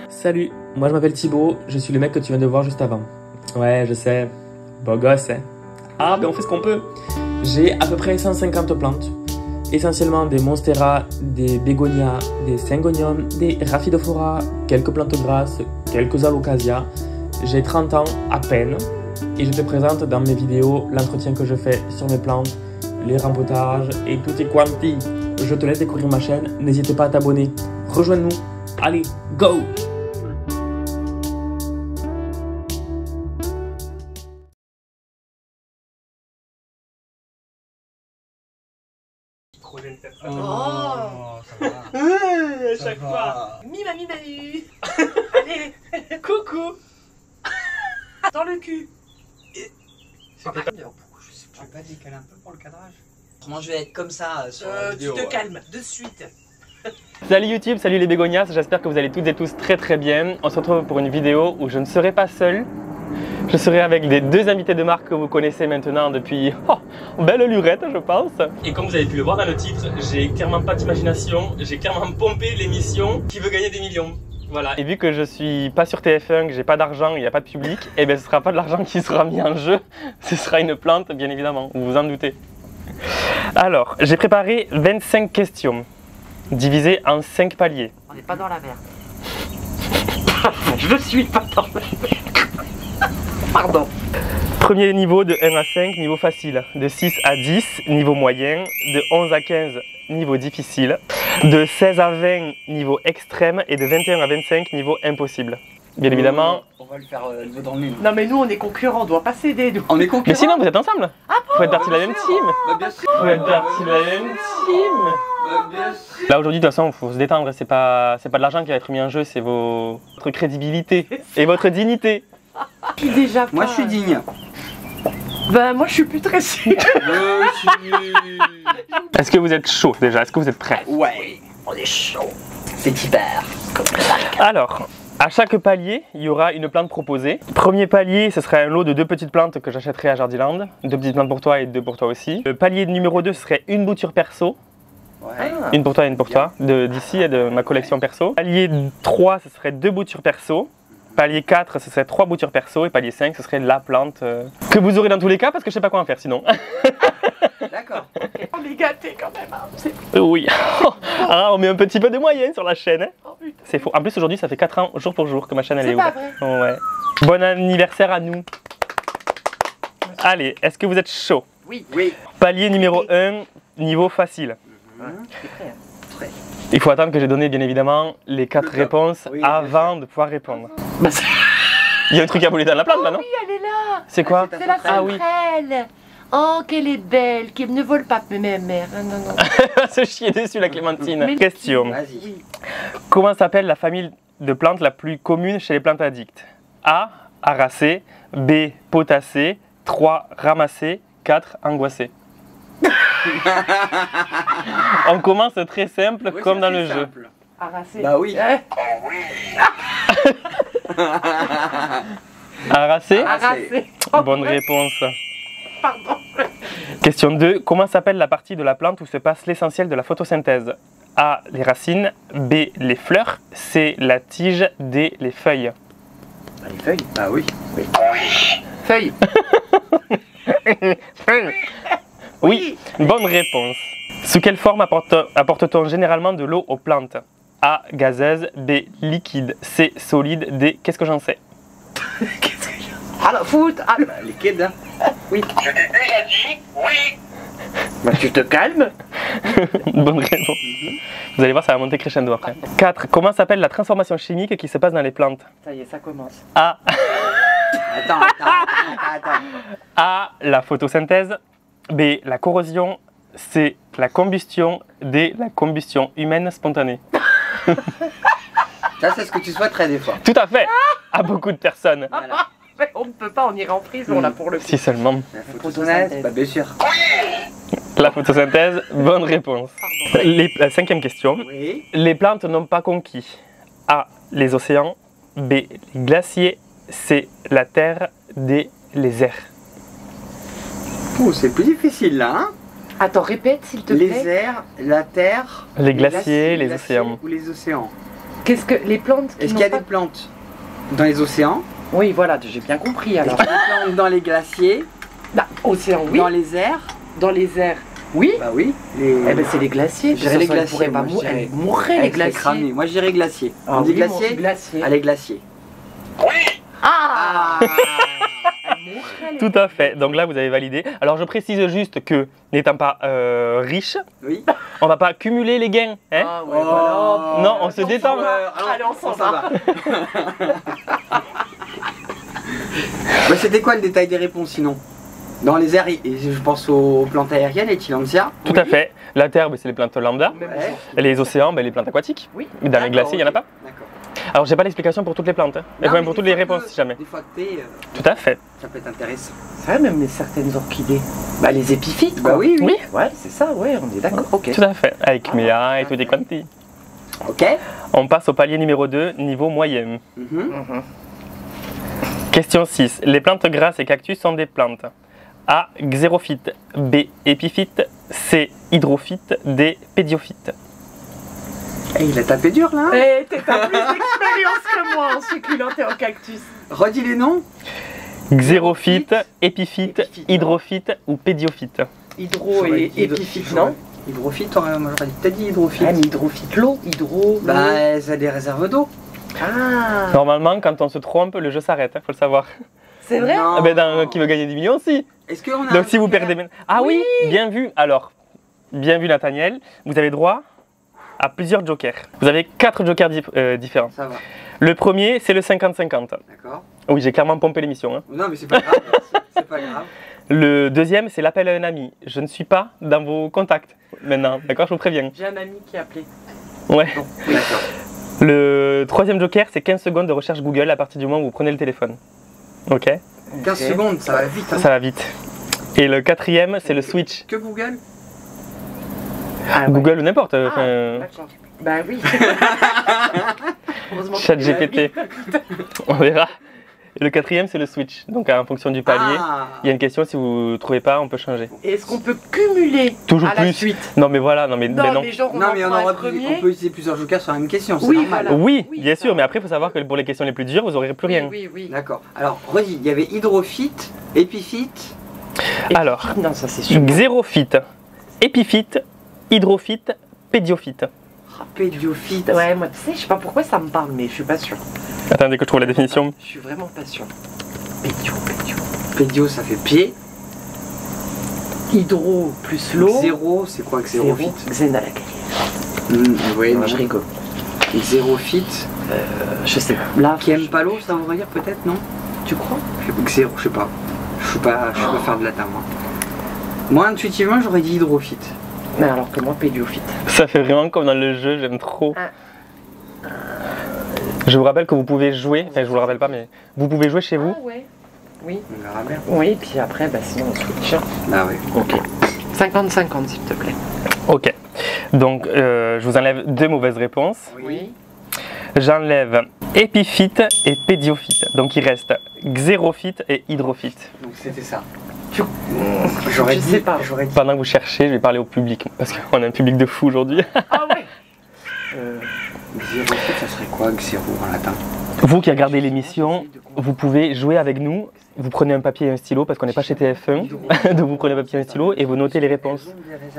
Salut, moi je m'appelle Thibaut, je suis le mec que tu viens de voir juste avant. Ouais, je sais, beau gosse, hein. Ah, ben on fait ce qu'on peut. J'ai à peu près 150 plantes, essentiellement des monstera, des bégonias, des syngoniums, des rhaphidophora, quelques plantes grasses, quelques alocasia. J'ai 30 ans à peine et je te présente dans mes vidéos l'entretien que je fais sur mes plantes, les rempotages et tutti quanti. Je te laisse découvrir ma chaîne, n'hésite pas à t'abonner. Rejoins-nous, allez, go! Oh, ça va. À chaque fois. Mima Manu. Allez, coucou. Dans le cul. C'est pas bien. Pourquoi je sais pas décaler un peu pour le cadrage? Comment je vais être comme ça sur la vidéo? Tu te calmes de suite. Salut YouTube, salut les bégonias, j'espère que vous allez toutes et tous très bien. On se retrouve pour une vidéo où je ne serai pas seul. Je serai avec les deux invités de marque que vous connaissez maintenant depuis belle lurette, je pense. Et comme vous avez pu le voir dans le titre, j'ai clairement pas d'imagination, j'ai clairement pompé l'émission Qui veut gagner des millions. Voilà. Et vu que je suis pas sur TF1, que j'ai pas d'argent, il n'y a pas de public, et bien ce sera pas de l'argent qui sera mis en jeu, ce sera une plante bien évidemment, vous vous en doutez. Alors, j'ai préparé 25 questions, divisées en 5 paliers. On n'est pas dans la merde. Je suis pas dans la merde. Pardon. Premier niveau de 1 à 5, niveau facile. De 6 à 10, niveau moyen. De 11 à 15, niveau difficile. De 16 à 20, niveau extrême. Et de 21 à 25, niveau impossible. Bien évidemment. On va le faire dans le mille. Non mais nous on est concurrents, on doit pas s'aider nous. On est concurrents. Mais sinon, vous êtes ensemble. Ah bon, vous êtes partie de la même team. Bah bien sûr. Vous êtes partie de la même team. Bah bien sûr. Là aujourd'hui, de toute façon, il faut se détendre. C'est pas de l'argent qui va être mis en jeu, c'est votre crédibilité et votre dignité. Je suis déjà pas... Moi je suis digne. Bah moi je suis plus très sûre. Est-ce que vous êtes chaud déjà? Est-ce que vous êtes prêts? Ouais, on est chaud. C'est hyper. Alors, à chaque palier, il y aura une plante proposée. Premier palier, ce serait un lot de 2 petites plantes que j'achèterai à Jardiland. 2 petites plantes pour toi et 2 pour toi aussi. Le palier numéro 2, ce serait une bouture perso. Ouais. Une pour toi et une pour toi, d'ici et de ma collection perso. Palier 3, ce serait 2 boutures perso. Palier 4, ce serait 3 boutures perso. Et palier 5, ce serait la plante que vous aurez dans tous les cas parce que je sais pas quoi en faire sinon. D'accord. On est gâtés quand même. Hein. Oui. Ah, on met un petit peu de moyens sur la chaîne. Hein. Oh, putain. C'est faux. En plus, aujourd'hui, ça fait 4 ans, jour pour jour, que ma chaîne elle est C'est pas ouverte. vrai. Ouais. Bon anniversaire à nous. Allez, est-ce que vous êtes chaud? Oui. Oui. Palier numéro 1, niveau facile. C'est prêt. Hein. Très. Il faut attendre que j'ai donné bien évidemment les 4 réponses Oui, avant de pouvoir répondre. Bah, Il y a un truc à bouler dans la plante là, non? oui, elle est là. C'est quoi? c'est C'est la Ah oui. sauterelle. Oh, qu'elle est belle, qu'elle ne vole pas, mais mère. Non, non. Elle va se chier dessus la Clémentine. Mais- Question. Vas-y. Oui. Comment s'appelle la famille de plantes la plus commune chez les plantes addictes? A. Aracées. B. Potacées. 3. Ramassées. 4. Angoissées. On commence très simple Oui, comme c'est dans le assez jeu. simple. Arrasé. Bah oui. Aracées? Arrasé. Bonne réponse. Pardon. Question 2. Comment s'appelle la partie de la plante où se passe l'essentiel de la photosynthèse? A. Les racines. B. Les fleurs. C. La tige. D. Les feuilles. Bah, les feuilles. Bah oui. Feuille. Oui, bonne réponse. Sous quelle forme apporte-t-on généralement de l'eau aux plantes? A. Gazeuse. B. Liquide. C. Solide. D. Qu'est-ce que j'en sais? Qu'est-ce que j'ai? Alors, foot. Ah, Bah liquide. Hein. oui. Je t'ai déjà dit oui. Bah, tu te calmes. Bonne réponse. Vous allez voir, ça va monter crescendo après. 4. Comment s'appelle la transformation chimique qui se passe dans les plantes? Ça y est, ça commence. A. Attends. A. La photosynthèse. B. La corrosion. C. La combustion. D. La combustion humaine spontanée. Ça c'est ce que tu souhaiterais des fois. Tout à fait. À beaucoup de personnes. Voilà. Mais on ne peut pas, on ira en prison là pour le coup. Si seulement. La photosynthèse. Bah bien sûr. La photosynthèse, bonne réponse. La 5e question. Oui. Les plantes n'ont pas conquis. A. Les océans. B. Les glaciers. C. La terre. D. Les airs. Ouh, c'est plus difficile là, hein. Attends, répète s'il te plaît. Les airs, la terre, Les glaciers, les océans. ou les océans. Qu'est-ce que les plantes qui Est-ce n'ont qu'il y a pas... des plantes dans les océans? Oui, voilà, j'ai bien compris alors. Est-ce qu'il y a des plantes dans les glaciers? Bah, océan, oui. Dans les airs? Dans les airs, oui. Bah oui. Les... Eh ben c'est les glaciers. Je dirais les Sans ça, glaciers, elle pourrait pas moi, je mourir. dirais. Elle mourrait les Avec les glaciers. cramés. Moi je dirais glacier. Ah On dit oui, moi, glacier? glacier. Allez, glacier. Oui. Ah, Ah. elle mourrait, les Tout à fait. Donc là, vous avez validé. Alors, je précise juste que, n'étant pas riche, Oui. on va pas cumuler les gains. Hein. Ah ouais, voilà. Non, on se détend. Allez, on s'en va. Bah, c'était quoi le détail des réponses sinon? Dans les airs, je pense aux plantes aériennes et Tilandsia. Tout à fait. La terre, ben, c'est les plantes lambda. Même Ouais. chose. Et les océans, ben, les plantes aquatiques. Oui. Mais dans les glaciers, il n'y en a pas. D'accord. Alors, j'ai pas l'explication pour toutes les plantes. Hein. Et Non, même mais pour des toutes les fois réponses, que- si jamais. Des fois que t'es, Tout à fait. ça peut être intéressant. C'est vrai, même certaines orchidées. Bah les épiphytes. Bah quoi. oui, oui. Ouais, c'est ça, ouais, on est d'accord. Ok. Tout à fait. Avec Mia et tout des quanti. Ok. On passe au palier numéro 2, niveau moyen. Mhm. Mhm. Question 6. Les plantes grasses et cactus sont des plantes. A. Xérophytes. B. Épiphytes. C. Hydrophytes. D. Pédiophytes. Eh, il a tapé dur là. Eh, t'as plus d'expérience que moi en succulente et en cactus. Redis les noms. Xérophytes, épiphytes, Épiphytes, non. hydrophytes ou pédiophytes. Hydro J'aurais et dit épiphyte, non? Hydrophyte, moi j'aurais peut-être dit hydrophyte. Ah, mais hydrophyte, l'eau, hydro. Bah, ça a des réserves d'eau. Ah, Normalement, quand on se trompe, le jeu s'arrête, faut le savoir. c'est vrai? Non. Ah ben, dans Qui veut gagner 10 millions aussi. Est-ce qu'on a. Donc si vous perdez maintenant. Ah oui, bien vu. Alors, bien vu Nathaniel, vous avez droit à plusieurs jokers. Vous avez 4 jokers différents. Ça va, Le premier, c'est le 50-50. d'accord. Oui, j'ai clairement pompé l'émission. Hein. Non, mais c'est pas grave. C'est pas grave. Le deuxième, c'est l'appel à un ami. Je ne suis pas dans vos contacts maintenant, d'accord? Je vous préviens. J'ai un ami qui a appelé. Ouais. Bon, D'accord. Le troisième joker, c'est 15 secondes de recherche Google à partir du moment où vous prenez le téléphone. Ok? 15 secondes, ça va vite. Hein. Ça va vite. Et le quatrième, c'est le switch. Que Google. Ah, ouais. Google ou n'importe. Ah, enfin, d'accord. Bah oui. Heureusement que Chat tu l'as GPT. vu. On verra. Et le quatrième, c'est le switch. Donc en fonction du palier, Ah. il y a une question, si vous ne trouvez pas, on peut changer. Et est-ce qu'on peut cumuler Toujours à la plus. suite? Non mais voilà, non mais Non, mais non. mais genre on Non, en mais on, prend un aura premier. on peut utiliser plusieurs jokers sur la même question, c'est Oui, normal. voilà. Oui, Oui, bien ça sûr, va. mais après il faut savoir que pour les questions les plus dures, vous n'aurez plus rien. Oui, oui. D'accord. Alors, redis, il y avait hydrophyte, épiphyte. Alors, Non, ça c'est sûr. xérophyte, épiphyte, hydrophyte, pédiophyte. Pédiophyte. Ouais, moi tu sais, je sais pas pourquoi ça me parle, mais je suis pas sûre. Attendez que je trouve la définition. Je suis vraiment pas sûre. Pédio, ça fait pied. Hydro plus l'eau. Zéro, c'est quoi que xérophyte? Xéna la Oui, Non, je rigole. Xérophyte. Je sais pas. Là, Qui aime pas l'eau, ça voudrait dire peut-être, non? tu crois? Xéro, je sais pas. Je suis pas faire de latin, moi. Moi, intuitivement, j'aurais dit hydrophyte. Mais alors que moi, pédiophyte. Ça fait vraiment comme dans le jeu, j'aime trop. Je vous rappelle que vous pouvez jouer, enfin je vous le rappelle pas, mais vous pouvez jouer chez vous. Ah ouais. Oui. On verra bien. Oui, puis après, bah sinon on switch. Ah oui. Ok. 50-50 s'il te plaît. Ok. Donc je vous enlève 2 mauvaises réponses. Oui. J'enlève épiphyte et pédiophyte. Donc il reste xérophyte et hydrophyte. Donc c'était ça. Tu- J'aurais Je dit. sais pas. J'aurais dit. Pendant que vous cherchez, je vais parler au public parce qu'on a un public de fou aujourd'hui. Ah ouais. Xérophyte, ça serait quoi, xéro en latin? Vous qui regardez l'émission, vous pouvez jouer avec nous. Vous prenez un papier et un stylo parce qu'on n'est pas chez TF1. Donc vous prenez un papier et un stylo et vous notez les réponses.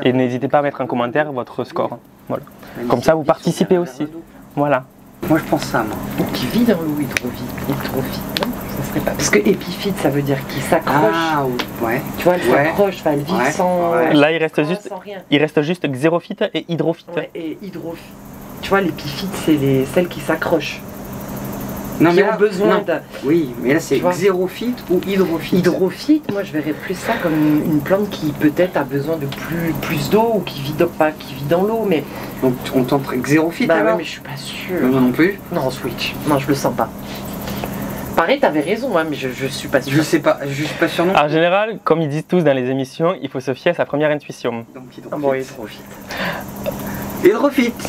Et n'hésitez pas à mettre en commentaire votre score. Voilà. Comme ça, vous participez aussi. Voilà. Moi, je pense ça, moi. Qui vit dans l'eau, hydrophyte, non? Ça serait pas. Parce que épiphyte, ça veut dire qu'il s'accroche. Ah, oui. Ouais. Tu vois, elle Ouais. s'accroche, enfin, elle vit Ouais. sans. Ouais. Là, il reste juste, Sans rien. il reste juste xérophyte et hydrophyte. Ouais, et hydrophyte. Tu vois, l'épiphyte, c'est celles qui s'accrochent. Non, Qui là, ont besoin non. d'un. Oui, mais là, c'est Tu vois. xérophyte ou hydrophyte. Hydrophyte, moi je verrais plus ça comme une plante qui peut-être a besoin de plus d'eau ou qui vit dans l'eau, mais. Donc, on tente xérophyte Bah ouais, alors mais je suis pas sûre. Moi non plus. Non, switch. Non, je le sens pas. Pareil, t'avais raison, hein, mais je suis pas sûre. Je sais pas, je suis pas sûr non. En général, comme ils disent tous dans les émissions, il faut se fier à sa première intuition. Donc, Ah bon, hydrophyte. hydrophyte. Hydrophyte.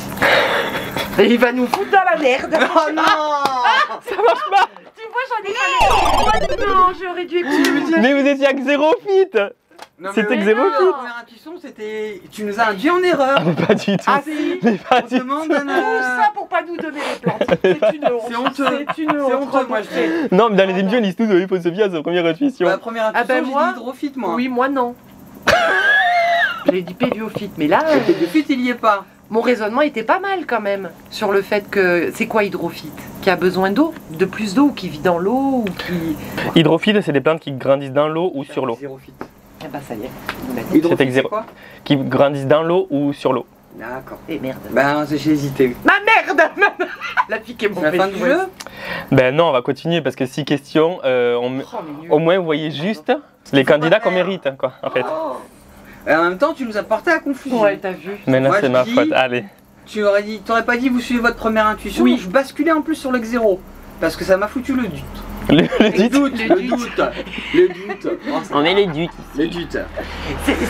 Et il va nous foutre dans la merde. Oh non. Ça marche pas. Tu vois, j'en ai pas. Oh non, j'aurais dû écouter. Mais vous étiez à xérophyte. Non, C'était mais xérophyte. La première intuition, c'était. Tu nous as induit en erreur. Ah, mais pas du tout. Ah si. Mais pas On du te demande un. Tout ça pour pas nous donner les plantes. C'est une honte. C'est honteux. C'est une honte. C'est honteux, moi je dis. Non, mais dans les émissions, ils disent tous, il faut se fier à sa première intuition. La première intuition, Ah ben j'ai moi- dit hydrophyte, moi. Oui, moi non. J'ai dit pédiophyte, mais là, Le pédiophyte, il y est pas. mon raisonnement était pas mal quand même sur le fait que c'est quoi hydrophyte? Qui a besoin d'eau, de plus d'eau, ou qui vit dans l'eau, ou qui. Hydrophyte, c'est des plantes qui grandissent dans l'eau ou sur l'eau. Xérophyte. Ah bah ça y est, il m'a dit. Hydrophyte, C'était c'est xéro. quoi? Qui grandissent dans l'eau ou sur l'eau. D'accord. Eh merde. Ben, j'ai hésité. Ma merde. La fille qui est C'est la fin du jeu? Ben non, on va continuer parce que 6 questions, au moins vous voyez juste les candidats qu'on mérite, quoi, en fait. Et en même temps, tu nous as porté à la confusion. Ouais, t'as vu. Mais là, Moi, c'est je ma dis- faute. Allez. T'aurais pas dit vous suivez votre première intuition. Oui. Je basculais en plus sur le xéro. Parce que ça m'a foutu le doute. Le Le doute. doute, le doute. Le doute. Oh, ça On va. est les doutes. Le doute.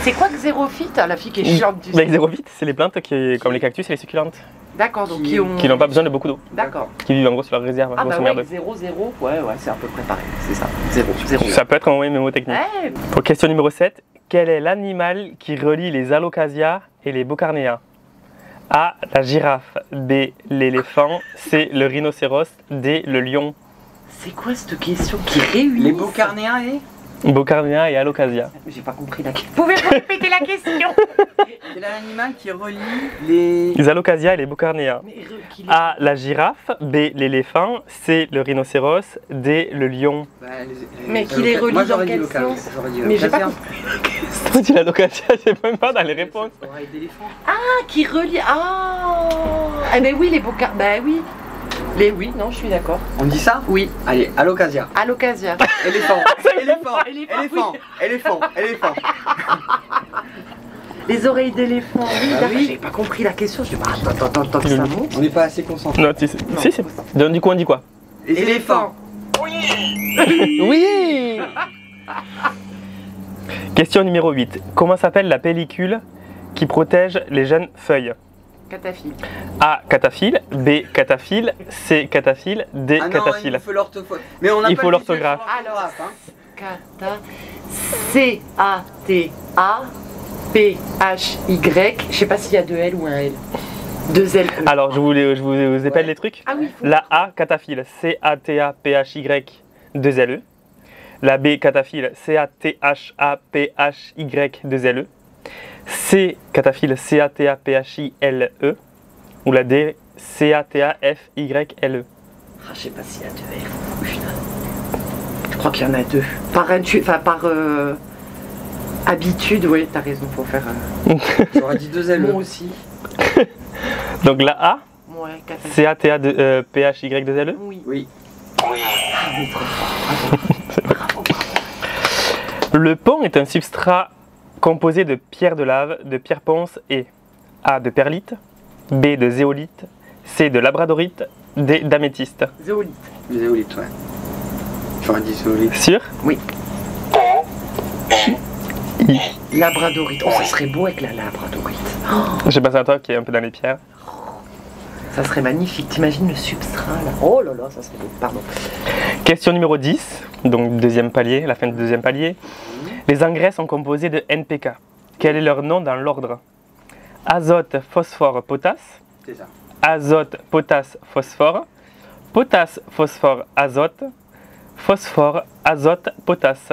C'est quoi xérophyte? La fille qui est chiante du Ben, xérophytes, c'est les plantes qui, comme les cactus et les succulentes, D'accord, donc Qui- qui ont. qui n'ont pas besoin de beaucoup d'eau, D'accord. qui vivent en gros sur leur réserve, Ah bah grosso ouais, merdo. 0, 0. Ouais, c'est à peu près pareil. C'est ça. 0, 0. Ça peut être un moyen mémotechnique. Ouais. Pour question numéro 7, quel est l'animal qui relie les alocasias et les bocarnéas? A. La girafe. B. L'éléphant. C. Le rhinocéros. D. Le lion. C'est quoi cette question qui réunit Les beaux carnéens et. Bocarnéa et alocasia. J'ai pas compris la question. Pouvez-vous répéter la question? C'est l'animal qui relie les. Les alocasias et les bocarnéas. Mais A. La girafe. B. L'éléphant. C. Le rhinocéros. D. Le lion. Bah, Mais qui les relie Moi, dans j'aurais dit quel local. sens? J'aurais dit Mais j'ai pas local. Toi, tu l'alocasia, c'est même pas dans les réponses. Oreille d'éléphant. Ah, qui relie. Ah. Ah, mais oui, les beaux car. Bah oui. Les oui, non, je suis d'accord. On dit ça? Oui. Allez, à l'occasion. À l'occasion. Éléphant. Éléphant. Éléphant, Éléphant. Éléphant. Éléphant. Les oreilles d'éléphant. Oui, Bah d'accord, oui. j'ai pas compris la question. Je dis, bah, attends, ça monte. On n'est pas assez concentré. Non, si, si, si. Donc, du coup, on dit quoi? Les éléphants. Oui. Question numéro 8. Comment s'appelle la pellicule qui protège les jeunes feuilles? Cataphile. A. Cataphile. B. Cataphile. C. Cataphile. D. Ah non, il Cataphile. nous faut l'orthographe. Mais on a Il pas faut le l'orthographe. visuel sur l'orthographe, hein. Cata. C-A-T-A. P-H-Y. Je sais pas s'il y a deux L ou un L. Deux L. Alors, je vous épelle les trucs. Ah oui, faut. La A. Cataphile. C-A-T-A-P-H-Y. 2 L-E. La B. Cataphile. C-A-T-H-A-P-H-Y. 2 L-E. C. Cataphile. C-A-T-A-P-H-I-L-E. Ou la D. C-A-T-A-F-Y-L-E. Ah, je sais pas s'il y a deux L. Je crois qu'il y en a deux. Par habitude, oui, t'as raison, faut faire. J'aurais dit deux L. Moi aussi. Donc la A. Ouais, cataphile. C-A-T-A-P-H-Y. 2 L-E. Oui. Oui. Ah, mais trop fort. Bravo. Le pont est un substrat composé de pierres de lave, de pierres ponce et A. de perlite, B. de zéolite, C. de labradorite, D. d'améthyste. Zéolite. Les éolites, ouais. J'aurais dit zéolite. Sûr? Labradorite. Oh, ça serait beau avec la labradorite. Oh, J'ai pensé à toi qui est un peu dans les pierres. ça serait magnifique. T'imagines le substrat là. Oh là là, ça serait beau. Pardon. Question numéro 10, donc deuxième palier, la fin du deuxième palier. Les engrais sont composés de NPK. Quel est leur nom dans l'ordre? Azote, phosphore, potasse. C'est ça. Azote, potasse, phosphore. Potasse, phosphore, azote. Phosphore, azote, potasse.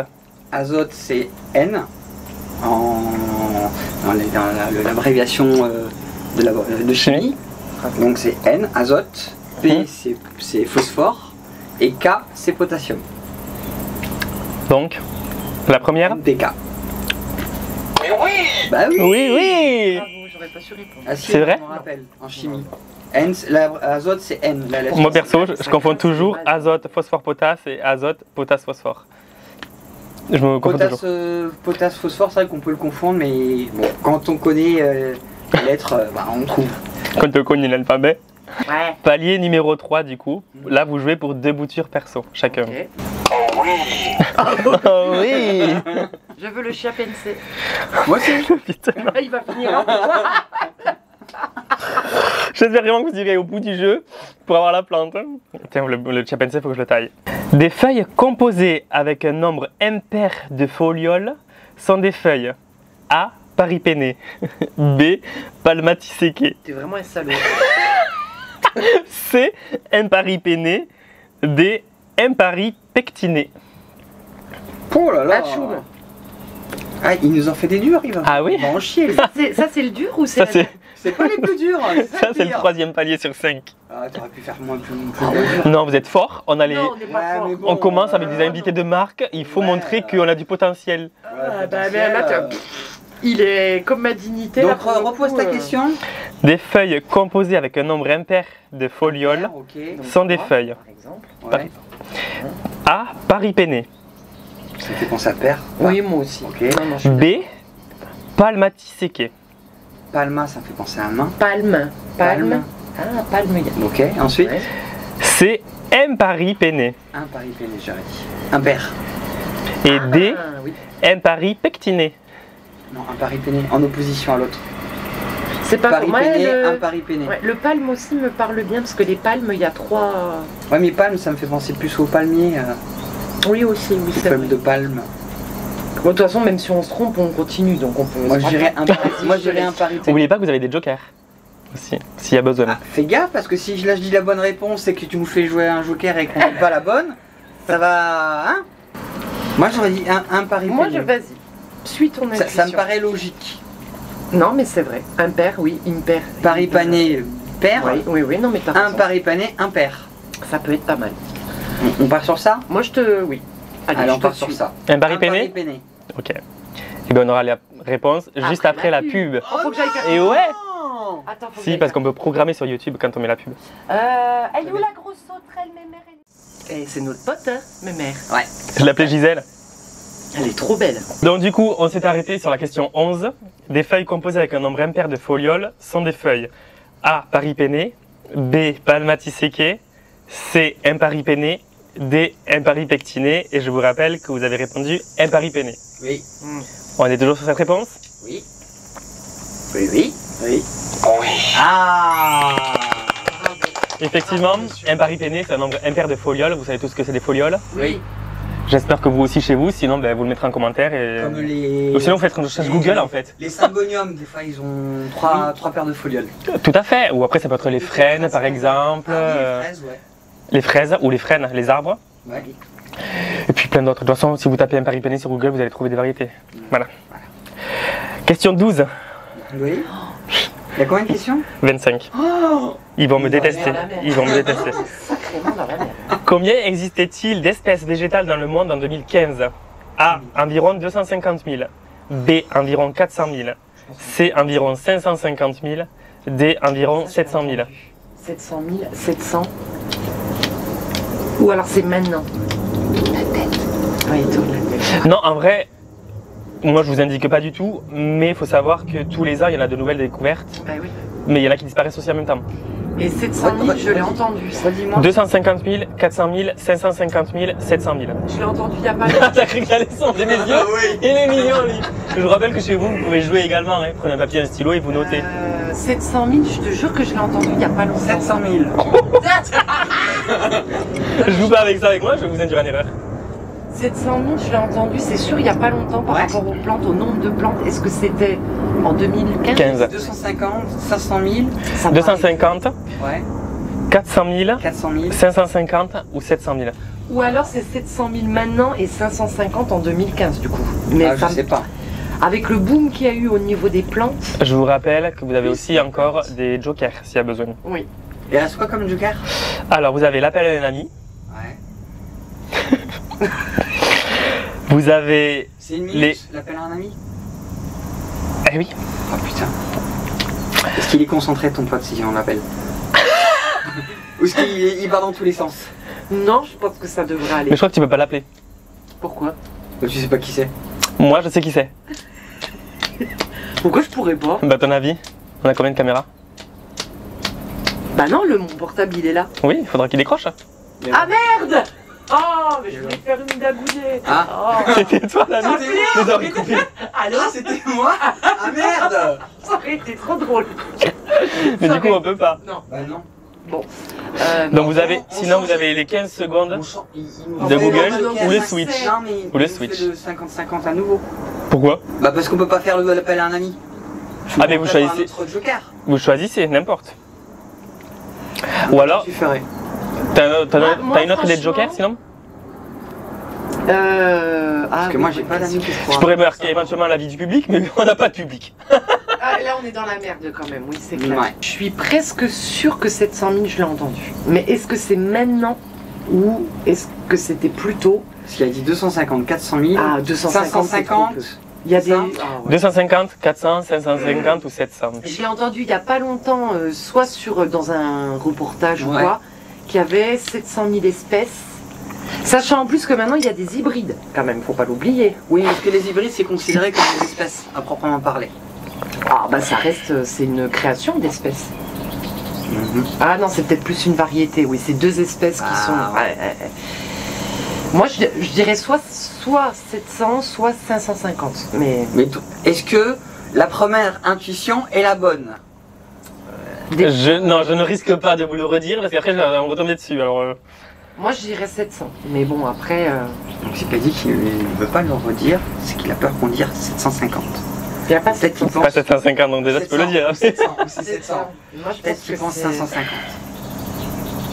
Azote, c'est N. Dans l'abréviation de chimie. Donc c'est N, azote. P, c'est phosphore. Et K, c'est potassium. Donc, la première? NPK. Mais oui. Bah oui. Oui, oui. Bravo, j'aurais pas su répondre. Ah si, C'est vrai? je me rappelle, en chimie. N, azote, c'est N. Moi perso, je confonds toujours azote, phosphore, potasse et azote, potasse, phosphore. Je me confonds toujours. Potasse, phosphore, c'est vrai qu'on peut le confondre, mais bon, quand on connaît les lettres, bah, on trouve. Quand on connaît l'alphabet. Ouais. Palier numéro 3 du coup. Là, vous jouez pour 2 boutures perso, chacun. Ok. Oh oui. Oh oui. Je veux le chiapense. Moi aussi. Putain. Il va finir. Hein. J'espère vraiment que vous irez au bout du jeu pour avoir la plante. Tiens, le chiapense, il faut que je le taille. Des feuilles composées avec un nombre impair de folioles sont des feuilles. A. Paripénées. B. Palmatisséquées. T'es vraiment un salaud. C. Imparipénées. D. Imparipectinées. Oh là là. Atchoum. Ah, il nous en fait des durs, il va. Ah oui. On va en chier. Ça, c'est le dur ou c'est Ça, la- c'est C'est pas les plus durs. ça, c'est le troisième palier sur 5. Ah, t'aurais pu faire moins plus dur. Non, vous êtes fort. On a les... Non, on n'est pas Ouais, fort. mais bon, On commence avec des invités de marque. Il faut ouais, montrer qu'on a du potentiel. Ah, bah, mais là, il est comme ma dignité. Donc, là, pour le repose coup, ta question. Des feuilles composées avec un nombre impair de folioles Ok. sont des feuilles. Par exemple. Ouais. A. Paripénées. Ça me fait penser à père. Oui, moi aussi. Ok. Non, non, je suis B. Palmatisséquées. Palma, ça me fait penser à main. Palme. Palme. Ah, palme. Ok. Ensuite, Ouais. C. Imparipénées. un paripéné, j'aurais dit. Un père. Et D. Ah, oui. Imparipectinées. Non, un paripéné en opposition à l'autre. C'est pas pour moi. Paripéné, un Le... paripéné. Ouais, le palme aussi me parle bien parce que les palmes, il y a 3. Ouais, mais palme, ça me fait penser plus au palmier. Oui, aussi, oui, c'est vrai. Feuille de palme. Bon, de toute façon, même si on se trompe, on continue donc on peut. Moi, je dirais un, Vas-y, moi, je je dirais laisse. un paripéné. N'oubliez pas que vous avez des jokers aussi, s'il y a besoin. Ah, fais gaffe parce que si là je dis la bonne réponse et que tu nous fais jouer un joker et qu'on ne dit pas la bonne, ça va. Hein? Moi j'aurais dit un paripéné. Moi, je vas-y. Suis ton intuition. Ça me paraît logique. Non, mais c'est vrai. Impair, oui, impair. Paripané, père. Oui, oui, oui, non, mais t'as Un raison. paripané, un père. Ça peut être pas mal. On part sur ça? Moi, je te. Oui. Allez, on je part te sur suis. ça. Un paripéné? paripéné. Ok. Et bien on aura la réponse juste après la pub. Oh, faut que j'aille faire- Et ouais. Attends, faut que Si, j'aille parce faire- qu'on peut programmer sur YouTube quand on met la pub. Elle est où la grosse sauterelle, mémère? C'est notre pote, hein, mémère. Ouais. Je l'appelais Gisèle. Elle est trop belle. Donc du coup, on s'est arrêté sur la question 11. Des feuilles composées avec un nombre impair de folioles sont des feuilles A. Paripénées, B. Palmatisséquées, C. Imparipénées, D. Imparipectinées. Et je vous rappelle que vous avez répondu imparipénées. Oui. On est toujours sur cette réponse? Oui. Oui, oui. Oui. Oui. Ah. Effectivement, imparipénées, c'est un nombre impair de folioles. Vous savez tous ce que c'est des folioles? Oui. J'espère que vous aussi chez vous, sinon ben, vous le mettrez en commentaire. Et... Comme les. Ou sinon vous faites une recherche Google en fait. Les symboniums, des fois, ils ont trois paires de folioles. Tout à fait. Ou après ça peut être les frênes par exemple. Ah, oui, les fraises, ouais. Les fraises ou les frênes, les arbres. Ouais. Et puis plein d'autres. De toute façon, si vous tapez imparipéné sur Google, vous allez trouver des variétés. Voilà. Question 12, Oui. Il y a combien de questions? 25. Oh. Ils vont me Ils vont détester. aller à la mer. Ils vont me détester. Sacrément dans la mer. Combien existait-il d'espèces végétales dans le monde en 2015? A. Environ 250 000. B. Environ 400 000. C. Environ 550 000. D. Environ 700 000. 700 000, 700. Ou alors c'est maintenant. La tête. Oui, tourne la tête. Non, en vrai, moi je vous indique pas du tout, mais il faut savoir que tous les ans il y en a de nouvelles découvertes, Bah oui. mais il y en a qui disparaissent aussi en même temps. Et 700 000, je l'ai entendu. Ça. Redis-moi. 250 000, 400 000, 550 000, 700 000. Je l'ai entendu il n'y a pas longtemps. T'as cru qu'il allait sonder mes yeux? Il est mignon lui. Je vous rappelle que chez vous, vous pouvez jouer également. Hein. Prenez un papier et un stylo et vous notez. 700 000, je te jure que je l'ai entendu il n'y a pas longtemps. 700 000. Je joue pas avec ça avec moi, je vais vous induire en erreur. 700 000, je l'ai entendu, c'est sûr, il n'y a pas longtemps par Ouais. rapport aux plantes, au nombre de plantes. Est-ce que c'était en 2015 15. 250, 500 000. Ça me 250, Ouais. 400 000, 400 000. 550 ou 700 000. paraît- Ou alors c'est 700 000 maintenant et 550 en 2015 du coup. Mais Ah, ça je sais pas. avec le boom qu'il y a eu au niveau des plantes, Je vous rappelle que vous avez aussi encore des jokers s'il y a besoin. oui. Il reste quoi comme joker? Alors vous avez l'appel à un ami, Ouais. vous avez... C'est une minute. Les- L'appel à un ami? Eh oui. Oh putain. Est-ce qu'il est concentré ton pote si on l'appelle? Ou est-ce qu'il part dans tous les sens? Non, je pense que ça devrait aller. Mais je crois que tu peux pas l'appeler. Pourquoi Tu sais pas qui c'est? Moi je sais qui c'est. Pourquoi je pourrais pas Bah ton avis? On a combien de caméras? Bah non, mon portable il est là. Oui, il faudra qu'il décroche. Ah merde. Oh, mais je voulais faire une dagounée. Ah. Oh. C'était toi l'ami. C'était Les oreilles coupées. Allô, Ah, c'était moi? Ah merde! ça aurait été trop drôle. Mais du coup on peut pas. Non. Bah non. Bon. Donc vous avez, sinon vous avez les 15 secondes de Google ou le Switch. Non, mais Ou le il nous Switch. fait le 50-50 à nouveau. Pourquoi? Bah parce qu'on peut pas faire l'appel à un ami. Ah mais vous choisissez, Notre joker. vous choisissez n'importe. Ou alors, Tu ferais. t'as une autre idée de Joker sinon? Parce que moi j'ai pas d'amis qui se Je croient. pourrais marquer éventuellement l'avis du public, mais on n'a pas de public. Ah, là, on est dans la merde quand même, oui, c'est clair. Ouais. Je suis presque sûre que 700 000, je l'ai entendu. Mais est-ce que c'est maintenant ou est-ce que c'était plus tôt? Parce qu'il a dit 250, 400 000, Ah, 250, c'est trop 550. peu. Il y a des... Ça. Ah, ouais. 250, 400, 550 ou 700. Je l'ai entendu il n'y a pas longtemps, soit dans un reportage ou Ouais. quoi, qu'il y avait 700 000 espèces. Sachant en plus que maintenant il y a des hybrides, quand même, faut pas l'oublier. Oui, parce que les hybrides c'est considéré comme des espèces à proprement parler. Ah bah ça reste, c'est une création d'espèces. Ah non, c'est peut-être plus une variété, oui, c'est deux espèces qui Ah, sont... ouais. Moi je dirais soit 700, soit 550, mais... Mais est-ce que la première intuition est la bonne? Non, je ne risque pas de vous le redire parce qu'après je vais me retomber dessus. Alors, Moi je dirais 700, mais bon après... Donc c'est pas dit qu'il ne veut pas le redire, c'est qu'il a peur qu'on dise 750. Il n'y a pas Peut-être qu'il 700. pas 750, donc déjà tu peux le dire. 700 ou c'est 700. Moi je Peut-être pense qu'il que pense c'est... 550.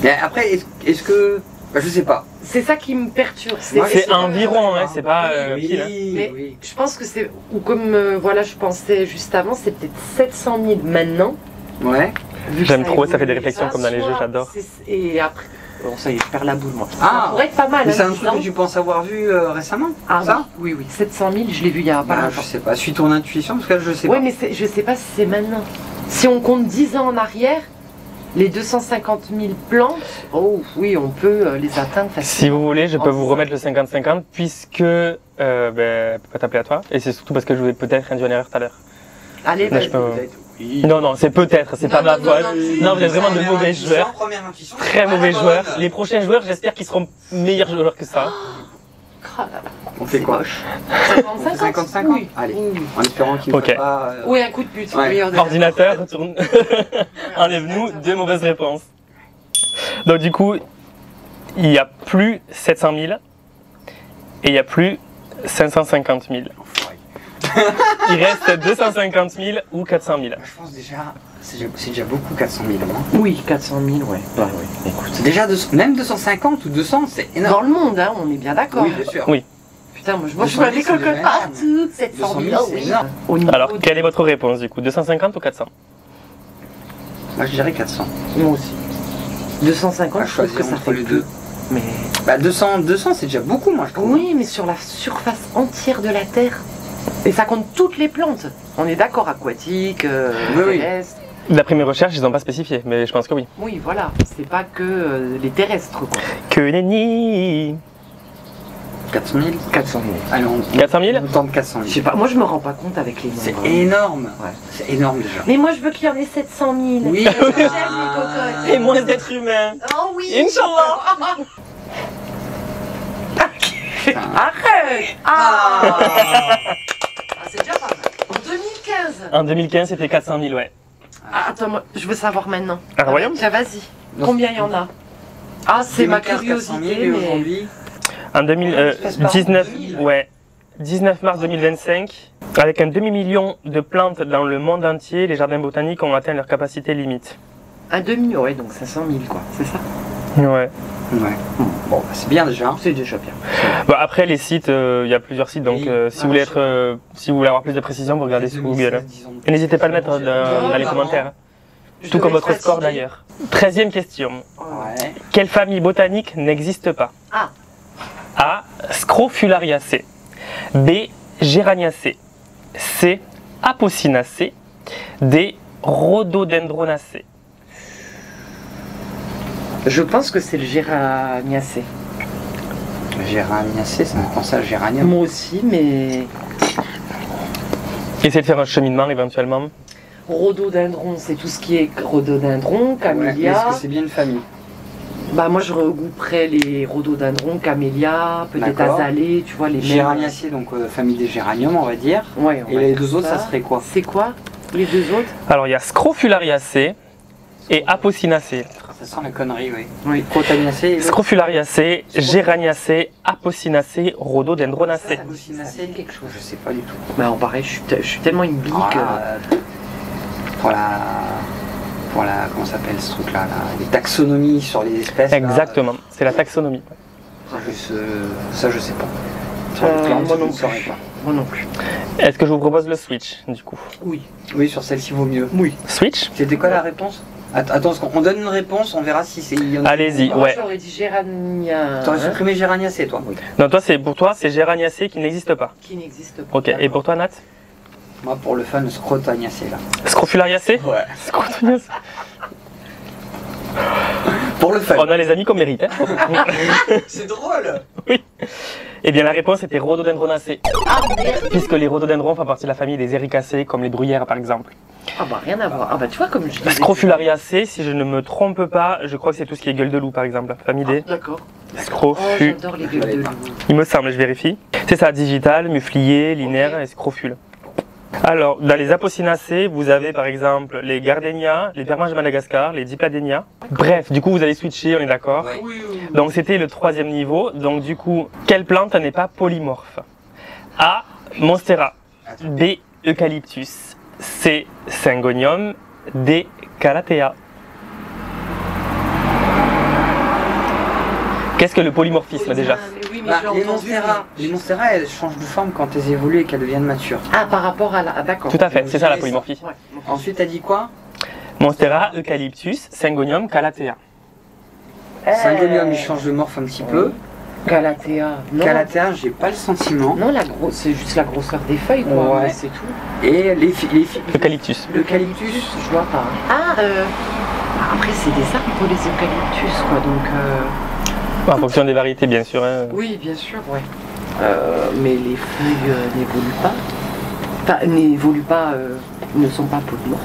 Mais après, est-ce que... Bah, je sais pas. C'est ça qui me perturbe. Moi, C'est environ, hein, c'est pas Oui, pile. Hein. Mais oui. je pense que c'est, ou comme voilà, je pensais juste avant, c'est peut-être 700 000 maintenant. Ouais. vu que J'aime trop, ça fait des évolue. réflexions comme dans les jeux, Soit j'adore. Et après, bon ça y est, je perds la boule moi. Ah. Ça pourrait être pas mal. Mais hein, c'est un 10 truc ans. que tu penses avoir vu récemment? Ah ça oui, 700 000, je l'ai vu il y a pas Bah, longtemps. je sais pas. Suis ton intuition parce que je sais Oui, pas. mais je sais pas si c'est maintenant. Si on compte 10 ans en arrière, les 250 000 plantes, oh oui, on peut les atteindre Si facilement. vous voulez, je peux vous remettre le 50-50 puisque elle peut pas t'appeler à toi. Et c'est surtout parce que je vous ai peut-être induit en erreur tout à l'heure. Allez, Là, je vas-y. peux- Peut-être, oui. Non, c'est peut-être, c'est Non, pas ma non, faute. non, Non, vous êtes vraiment de mauvais joueurs. Première intuition. Très mauvais joueurs. Les prochains joueurs, j'espère qu'ils seront meilleurs joueurs que ça. Ah là là. On fait C'est quoi? moche. 50-50. Oui. Allez. Oui. En espérant qu'il ne Ok. soit pas... Oui, un coup de pute. Ouais. Oui, on est Ordinateur, retourne. Enlève-nous deux mauvaises réponses. Donc du coup, il n'y a plus 700 000 et il n'y a plus 550 000. Enfoiré. Il reste 250 000 ou 400 000. Je pense déjà... C'est déjà beaucoup 400 000. Hein. Oui, 400 000, ouais. Bah oui, écoute. C'est déjà même 250 ou 200, c'est Dans énorme. le monde, hein, on est bien d'accord. Oui, bien sûr. Oui. Putain, moi je 200 vois 000, des c'est déjà cocottes énorme. partout. 700 000, 200 000, c'est énorme. Au niveau Alors, quelle est votre réponse du coup? 250 ou 400? Moi, je dirais 400. Moi aussi. 250, On va je trouve que choisir ça entre fait les peu. deux. Mais... Bah 200 c'est déjà beaucoup, moi, je trouve. Oui, mais sur la surface entière de la Terre. Et ça compte toutes les plantes. On est d'accord, aquatiques, Oui, oui. terrestres. D'après mes recherches, ils n'ont pas spécifié, mais je pense que oui. Oui, voilà. C'est pas que les terrestres, quoi. Que nenni. 400 000. 400 000. Allez, 400 000? on tente 400 Je 000. sais pas, moi je me rends pas compte avec les C'est nombres. énorme. Ouais. C'est énorme déjà. Mais moi je veux qu'il y en ait 700 000. Oui. J'aime les cocottes. Et moins d'êtres humains. Oh oui. Inch'Allah. Arrête. Ah, c'est déjà pas mal. En 2015. En 2015, c'était 400 000, ouais. Ah, attends, moi, je veux savoir maintenant. Alors, voyons. Tiens, vas-y. Combien il y en a? Ah, c'est ma 2015, 400 000, curiosité, et mais... aujourd'hui, En 2019, ouais, 19 mars 2025, avec un demi-million de plantes dans le monde entier, les jardins botaniques ont atteint leur capacité limite. Un demi, ouais, donc 500 000, quoi. C'est ça? Ouais. ouais. Bon, bah, c'est bien déjà. C'est déjà bien. Bon, après les sites, il y a plusieurs sites, donc Oui. si vous voulez être, si vous voulez avoir plus de précision, vous regardez sur Google. hein. Et n'hésitez pas à le mettre dans les commentaires. hein. Je Tout devais comme être votre score fatiguée. d'ailleurs. 13e question. Ouais. Quelle famille botanique n'existe pas? Ah. A. Scrofulariaceae. B. Geraniaceae. C. Apocynaceae. D. Rhododendronaceae. Je pense que c'est le géraniacée. Géraniacée, ça me pense à géranium. Moi aussi, mais... Essayez de faire un cheminement éventuellement. Rhododendron, c'est tout ce qui est rhododendron, Ouais, mais camélia. est-ce que c'est bien une famille? Bah moi je regrouperais les rhododendrons, camélia, peut-être D'accord. azalée, tu vois les mêmes. Géraniacée, donc famille des géraniums, on va dire. Ouais, on Et va les dire deux autres, ça serait quoi? C'est quoi les deux autres? Alors il y a Scrofulariaceae et Apocynaceae. Ça Ça sent la connerie, oui. Oui. Protamiacée. Scrofulariacée, Géraniacée, Apocinacée, Rhododendronacée. Apocinacée, quelque chose, je sais pas du tout. Bah, en pareil, je suis tellement une bille que. Pour la. Comment ça s'appelle ce truc-là là, les taxonomies sur les espèces. là, Exactement, c'est la taxonomie. ça, je sais pas. Sur les plantes, moi je non ne saurais plus. pas. Moi non plus. Est-ce que je vous propose le switch du coup? Oui. Oui, sur celle-ci vaut mieux. Oui. Switch? C'était quoi la réponse? Attends, on donne une réponse, on verra si c'est. Allez-y, Moi, ouais. j'aurais dit Gérania. T'aurais supprimé Géraniacée, toi? Oui. Non, pour toi, c'est Géraniacée qui n'existe pas. Qui n'existe pas. Ok, et pour toi, Nat? Moi, pour le fun, Scrotaniacée, là. Scrofulariacée? Ouais. Scrotoniacée. Pour le fun. On a les amis qu'on mérite. Hein. C'est drôle. Oui. Eh bien, la réponse était Rhododendronacée. Ah merde. Puisque les rhododendrons font partie de la famille des éricacées, comme les bruyères par exemple. Ah bah rien à voir. Ah bah tu vois comme je disais. Scrofulariacée, si je ne me trompe pas, je crois que c'est tout ce qui est gueule de loup par exemple. Famille des D'accord. Oh, scrofu. j'adore les gueules de loup. Il me semble, je vérifie. C'est ça, digital, muflier, linéaire et scrofule. Alors, dans les apocinacées, vous avez par exemple les gardénias, les pervenches de Madagascar, les dipladénias. Bref, du coup, vous allez switcher, on est d'accord? Ouais. Oui. Donc, c'était le 3e niveau. Donc, du coup, quelle plante n'est pas polymorphe? A. Monstera. B. Eucalyptus. C. Syngonium. D. Calathea. Qu'est-ce que le polymorphisme déjà? Mais oui, mais Bah, je l'ai entendu. les monstera, elles changent de forme quand elles évoluent et qu'elles deviennent matures. Ah, par rapport à la. Ah, d'accord. Tout à fait, c'est ça la polymorphie. Ouais. Ensuite, t'as dit quoi? Monstera, Eucalyptus, Syngonium, Calathea. Syngonium, il change de morphe un petit peu. Calathea. Non. Calathea, j'ai pas le sentiment. Non, c'est juste la grosseur des feuilles, quoi. Ouais. C'est tout. Et Eucalyptus. l'eucalyptus, Je vois pas. Ah, après, c'est des arbres, les eucalyptus, quoi. Donc. En fonction des variétés, bien sûr. Hein. Oui, bien sûr, ouais. Mais les feuilles n'évoluent pas. Enfin, ne sont pas polymorphes.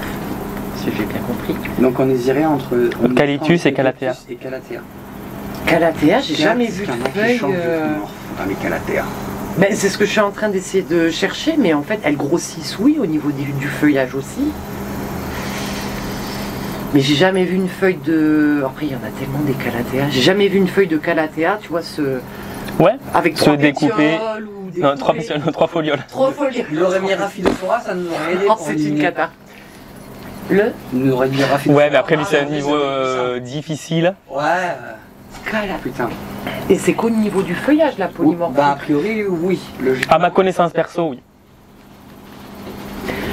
Si j'ai bien compris. donc on hésirait entre Eucalyptus et Calathea. Calathea, j'ai jamais vu de feuilles. Les Calathea. Ben, c'est ce que je suis en train d'essayer de chercher, mais en fait, elles grossissent, oui, au niveau du feuillage aussi. Mais j'ai jamais vu une feuille de. Après, il y en a tellement des Calathea. J'ai jamais vu une feuille de Calathea, tu vois, Ouais. avec Se 3 découper. pétioles ou des. Non, 3 folioles. 3 folioles. Il aurait mis Rhaphidophora, ça nous aurait aidé. Oh, pour c'est une éliminer. cata. Le Il nous aurait mis Rhaphidophora. Ouais, mais après, lui, c'est un Ah, niveau difficile. Ouais. Calathea. Putain. Et c'est qu'au niveau du feuillage, la polymorphie. Bah, a priori, oui. Logiquement. À ma connaissance perso, oui.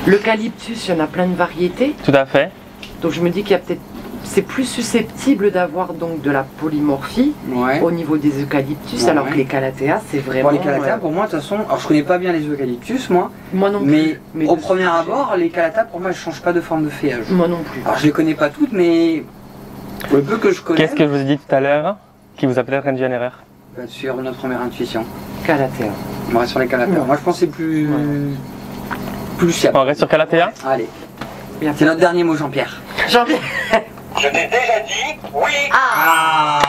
L'eucalyptus, il y en a plein de variétés. Tout à fait. Donc je me dis qu'il y a peut-être. C'est plus susceptible d'avoir donc de la polymorphie Ouais. au niveau des eucalyptus, Ouais, alors ouais. que les Calathea, c'est vraiment. Bon, les Calathea, pour moi, de toute façon, alors je connais pas bien les eucalyptus, moi, Moi non mais, plus. au de- premier abord, les Calathea, pour moi, elles changent pas de forme de feuillage. Moi non plus. Alors je les connais pas toutes, mais le peu que je connais, Qu'est-ce que je vous ai dit tout à l'heure qui vous a peut-être induit en erreur? bah, sur notre première intuition. Calathea. On reste sur les Calathea. Ouais. Moi, je pense que c'est plus. Ouais. Plus fiable. On reste sur Calathea? Allez, Il y a c'est pas- notre dernier mot, Jean-Pierre. Jean-Pierre. Je t'ai déjà dit oui. Ah,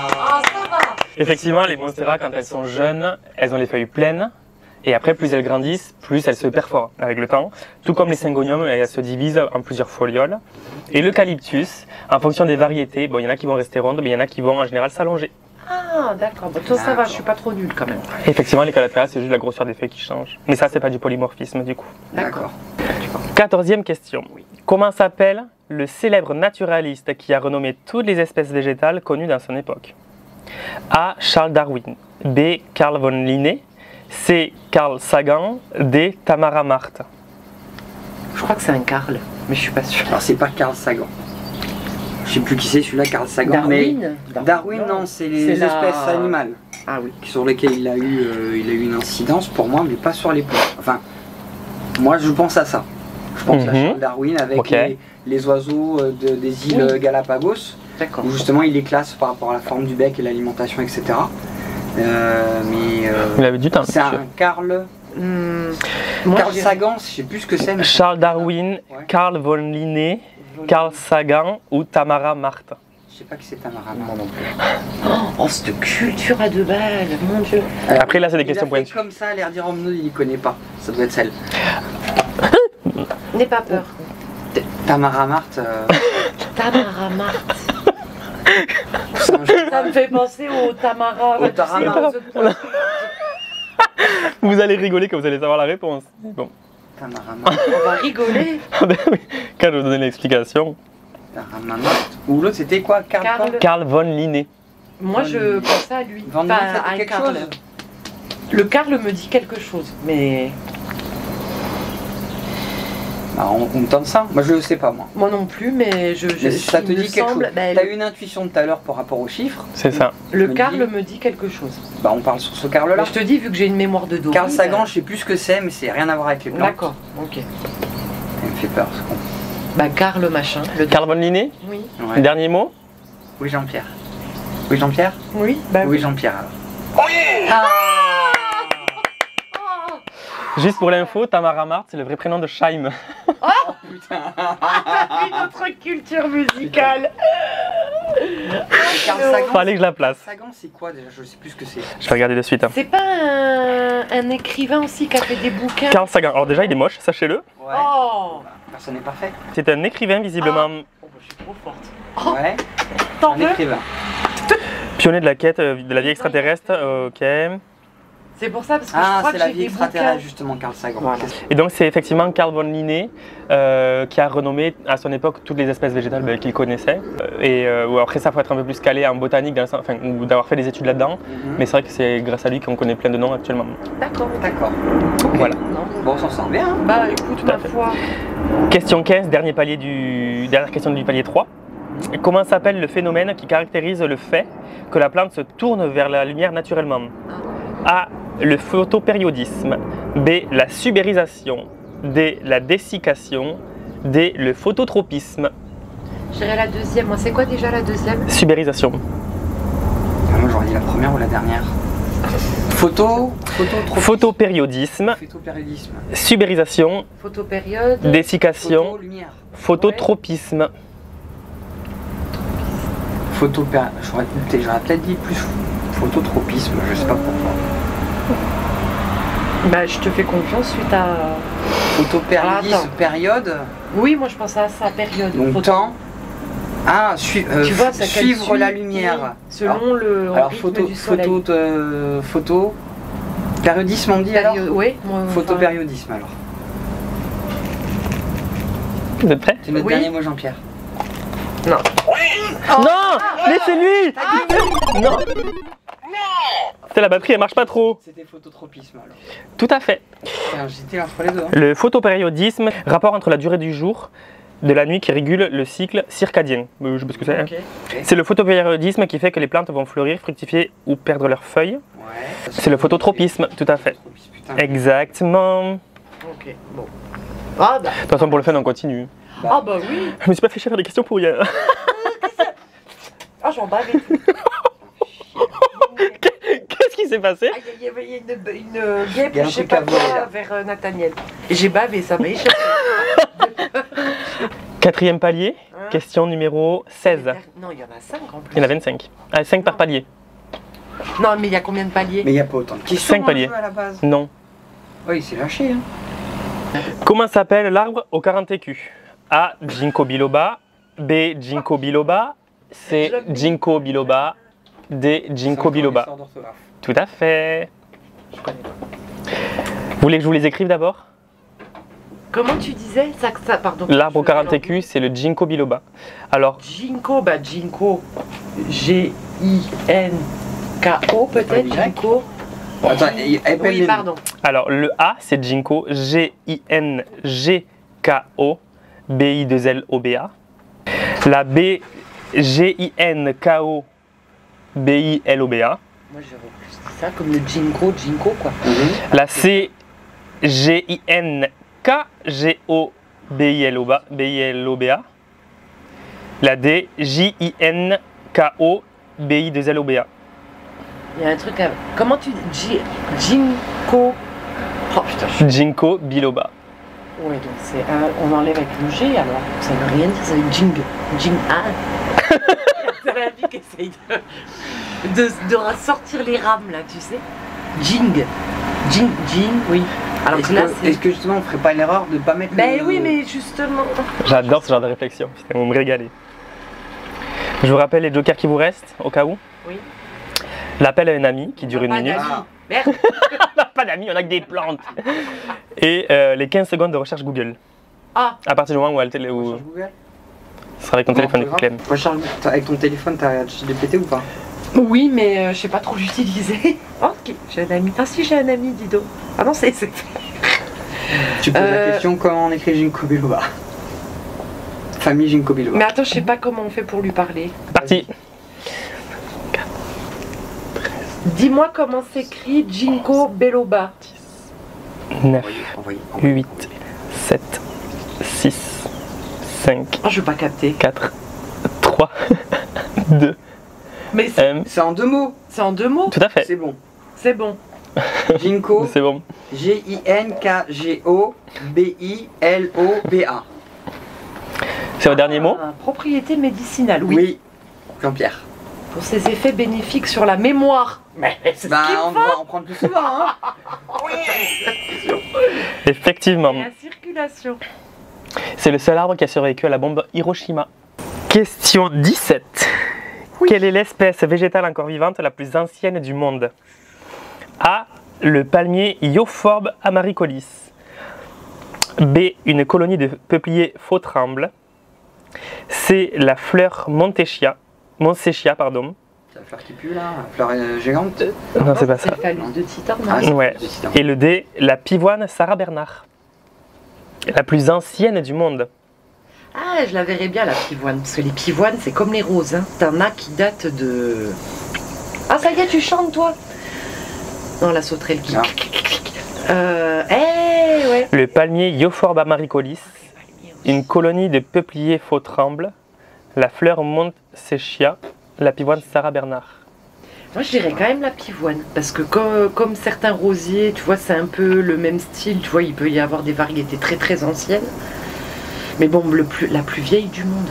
ça va. Effectivement, les monstera, quand elles sont jeunes, elles ont les feuilles pleines. Et après, plus elles grandissent, plus elles se perforent avec le temps. Tout comme les syngoniums, elles se divisent en plusieurs folioles. Et l'eucalyptus, en fonction des variétés, bon, il y en a qui vont rester rondes, mais il y en a qui vont en général s'allonger. Ah, d'accord. Bon, toi, ça va, je suis pas trop nulle quand même. Effectivement, les Calathea, c'est juste la grosseur des feuilles qui change. Mais ça, c'est pas du polymorphisme du coup. D'accord. 14e question. Comment s'appelle le célèbre naturaliste qui a renommé toutes les espèces végétales connues dans son époque? A. Charles Darwin. B. Carl von Linné. C. Carl Sagan. D. Tamara Mart. Je crois que c'est un Carl, mais je suis pas sûre. Alors, c'est pas Carl Sagan. Je sais plus qui c'est celui-là, Carl Sagan. Mais Darwin, non, c'est les C'est la- espèces animales Ah oui. sur lesquelles il a eu une incidence pour moi, mais pas sur les plantes. Enfin, moi, je pense à ça. Je pense à Mhm. Charles Darwin avec Ok. les oiseaux des îles Oui. Galapagos, D'accord. où justement il les classe par rapport à la forme du bec et l'alimentation, etc. Vous avez du temps. C'est monsieur. un Carl. Moi, Carl je dirais- Sagan, je sais plus ce que c'est. Mais... Charles Darwin, Ouais. Carl von Linné, Carl Sagan ou Tamara Mart. Je sais pas qui c'est Tamara. Moi non plus. Oh, cette culture à 2 balles, mon Dieu. Après, là, c'est des Il questions a fait pointues. comme ça, l'air dire il y connaît pas. Ça doit être celle. N'aie pas peur. Tamara Mart. Tamara Mart. Ça me fait penser au Tamara. Au Tarama. Vous allez rigoler quand vous allez savoir la réponse. Bon. Tamarama. On va rigoler. Ah ben oui, quand je vous donner l'explication. Taramama. Ou l'autre c'était quoi? Karl. Carl von Linné. Moi, je pensais à lui. Van Enfin, Linné, ça dit à quelque Karl. chose? Le Karl me dit quelque chose, mais Bah, on tente ça. Moi je le sais pas moi. moi non plus, mais Mais ça te il me dit quelque chose. semble- ben, T'as eu une intuition tout à l'heure par rapport aux chiffres. C'est ça. le me Karl dis- me dit quelque chose. Bah on parle sur ce Karl là. Mais je te dis, vu que j'ai une mémoire de dos. Carl Sagan, je sais plus ce que c'est, mais c'est rien à voir avec les plantes. D'accord, ok. Il me fait peur ce con. Bah, Karl machin. Le Carl von Linné, Oui. Ouais. dernier mot. Oui Jean-Pierre. Oui Jean-Pierre. Oui, bah Oui Jean-Pierre alors. Oui. Juste pour l'info, Tamara Mart, c'est le vrai prénom de Scheim. Putain. oui, notre culture musicale. Carl Sagan. Fallait que je la place. Sagan c'est quoi déjà? Je sais plus ce que c'est. Je vais regarder de suite. Hein. C'est pas un écrivain aussi qui a fait des bouquins. Carl Sagan. Alors déjà, il est moche, sachez-le. Ouais. Oh, Personne n'est parfait. C'est un écrivain visiblement oh bah, je suis trop forte. Ouais. T'en Un veux? écrivain. pionnier de la quête de la vie extraterrestre. Ok. C'est pour ça, parce que je Ah crois c'est que la j'ai vie des extraterrestre bouquins. justement Carl Sagan. Voilà. Et donc c'est effectivement Carl von Linné qui a renommé à son époque toutes les espèces végétales qu'il connaissait. Ou après ça, faut être un peu plus calé en botanique, dans le sens- enfin, ou d'avoir fait des études là-dedans. Mhm. Mais c'est vrai que c'est grâce à lui qu'on connaît plein de noms actuellement. D'accord. D'accord. Voilà. Non. Bon on s'en sort bien. Hein. Bah écoute, Tout à ma fait. foi. Question 15, dernière question du palier 3. Comment s'appelle le phénomène qui caractérise le fait que la plante se tourne vers la lumière naturellement? A. Le photopériodisme. B. La subérisation. D. La dessiccation. D. Le phototropisme. Je dirais la deuxième. Moi, c'est quoi déjà la deuxième? Subérisation. Ah, moi j'aurais dit la première ou la dernière. Photopériodisme. Photopériodisme. Subérisation. Photopériode. Dessiccation. Photo, lumière. Phototropisme. J'aurais peut-être dit plus phototropisme, je sais pas pourquoi. Bah, je te fais confiance suite à. Photopériodisme, Attends. période, Oui, moi je pensais à sa période. donc Photo- temps. Ah, Tu vois, ça suivre calcule, la lumière. oui, selon le Alors rythme du soleil. photo, périodisme on dit alors. Oui, moi. enfin, Photopériodisme alors. Vous êtes prêts? C'est notre Oui. dernier mot Jean-Pierre. Non. Non! Mais c'est lui! Non! C'est la batterie, elle marche pas trop. C'était phototropisme alors. Tout à fait. Putain, j'étais entre les deux. Hein. Le photopériodisme, rapport entre la durée du jour, de la nuit qui régule le cycle circadien. Je sais pas ce que c'est. Hein. Ok. C'est le photopériodisme qui fait que les plantes vont fleurir, fructifier ou perdre leurs feuilles. Ouais. C'est le phototropisme, tout à fait. Phototropisme, putain. Exactement. Ok, bon. Ah bah. De toute façon, pour le fun, on continue. Ah bah oui. Je me suis pas fait chier à faire des questions pour rien. Ah, j'en bavais tout. Qu'est-ce qui s'est passé? Ah, il y avait une guêpe, Il y a un je sais truc pas à voler, quoi, là. vers Nathaniel. Et j'ai bavé, ça m'a échappé. Quatrième palier, Hein? question numéro 16. Non, il y en a 5 en plus. Il y en a 25. Ah, 5 par palier. Non, mais il y a combien de paliers? Mais il n'y a pas autant de questions 5 dans le paliers. jeu, à la base. Non. Oui, il s'est lâché. Hein. Comment s'appelle l'arbre au 40 écus? A. Ginkgo biloba. B. Ginkgo biloba. C. Ginkgo biloba. D. Ginkgo biloba. C'est encore l'histoire d'orthographe. Tout à fait. Je connais pas. Vous voulez que je vous les écrive d'abord? Comment tu disais ça, pardon. L'arbre au Je- 40 écus, c'est le Ginkgo biloba. Alors, Ginkgo, bah Ginkgo. G-I-N-K-O peut-être, Y. Ginkgo. Attends, appelle Oui, les- pardon. alors, le A, c'est Ginkgo. G-I-N-G-K-O. B-I-2-L-O-B-A. La B, G-I-N-K-O. B-I-L-O-B-A. Moi j'aurais plus dit ça comme le Ginkgo, Ginkgo quoi. La C, G-I-N-K-G-O. B-I-L-O-B-A. La D, J-I-N-K-O. B-I-2-L-O-B-A. Il y a un truc à... Comment tu dis Ginkgo. Oh putain, je... Ginkgo biloba. Ouais, donc c'est un... On enlève avec le G alors. Ça veut rien dire, ça veut dire Jing. Jing. Ah. C'est la vie qui essaye de sortir les rames là, tu sais. Jing. Jing, oui. Alors que là c'est... Est-ce que justement on ferait pas l'erreur de pas mettre Ben le... oui, mais justement. J'adore ce genre de réflexion. Putain, vous me régalez. Je vous rappelle les jokers qui vous restent, au cas où. Oui. L'appel à un ami qui dure une Pas minute. d'amis. Ah. Merde. On n'a pas d'amis, on a que des plantes. Et les 15 secondes de recherche Google. Ah, À partir du moment où, Sur Google. ce sera avec ton téléphone du coup, Clem. Recharge, avec ton téléphone, t'as ChatGPT ou pas? oui, mais je sais pas trop l'utiliser. Ok, j'ai un ami. Ah si, j'ai un ami, dis donc. Ah non, c'est... Tu poses la question comment on écrit Ginkgo biloba. Famille Ginkgo biloba. Mais attends, je sais pas comment on fait pour lui parler. Parti. Dis-moi comment s'écrit Ginkgo biloba. 9, Envoyez. 8, 7, 6, 5, Oh, je veux pas capter. 4, 3, 2, Mais 1. C'est en 2 mots. c'est en 2 mots. Tout à fait. C'est bon. C'est bon. Ginkgo. C'est bon. Ginkgo-B-I-L-O-B-A. C'est au dernier mot. Ah, propriété médicinale, oui. Oui. Jean-Pierre. Pour ses effets bénéfiques sur la mémoire. Mais c'est Bah, ce qu'il on doit en prendre plus souvent, hein. Effectivement. faut. Et la circulation. C'est le seul arbre qui a survécu à la bombe Hiroshima. Question 17. Oui. Quelle est l'espèce végétale encore vivante la plus ancienne du monde? A. Le palmier Euphorbia amaricolis. B. Une colonie de peupliers faux tremble. C. La fleur Montsechia, pardon. C'est la fleur qui pue là, la fleur géante. Non, c'est pas ça. C'est le phallus de Titan, non Ah, c'est Ouais. du titan. Et le D. La pivoine Sarah Bernard. La plus ancienne du monde. Ah, je la verrais bien, la pivoine. Parce que les pivoines, c'est comme les roses. Hein. T'en as qui datent de... Ah, ça y est, tu chantes, toi? Non, la sauterelle qui... Ah. Ouais. Le palmier Euphorbia amaricolis. Une colonie de peupliers faux tremble. La fleur Montsechia. La pivoine Sarah Bernard. Moi, je dirais quand même la pivoine. Parce que comme certains rosiers, tu vois, c'est un peu le même style. Tu vois, il peut y avoir des variétés très très anciennes. Mais bon, la plus vieille du monde.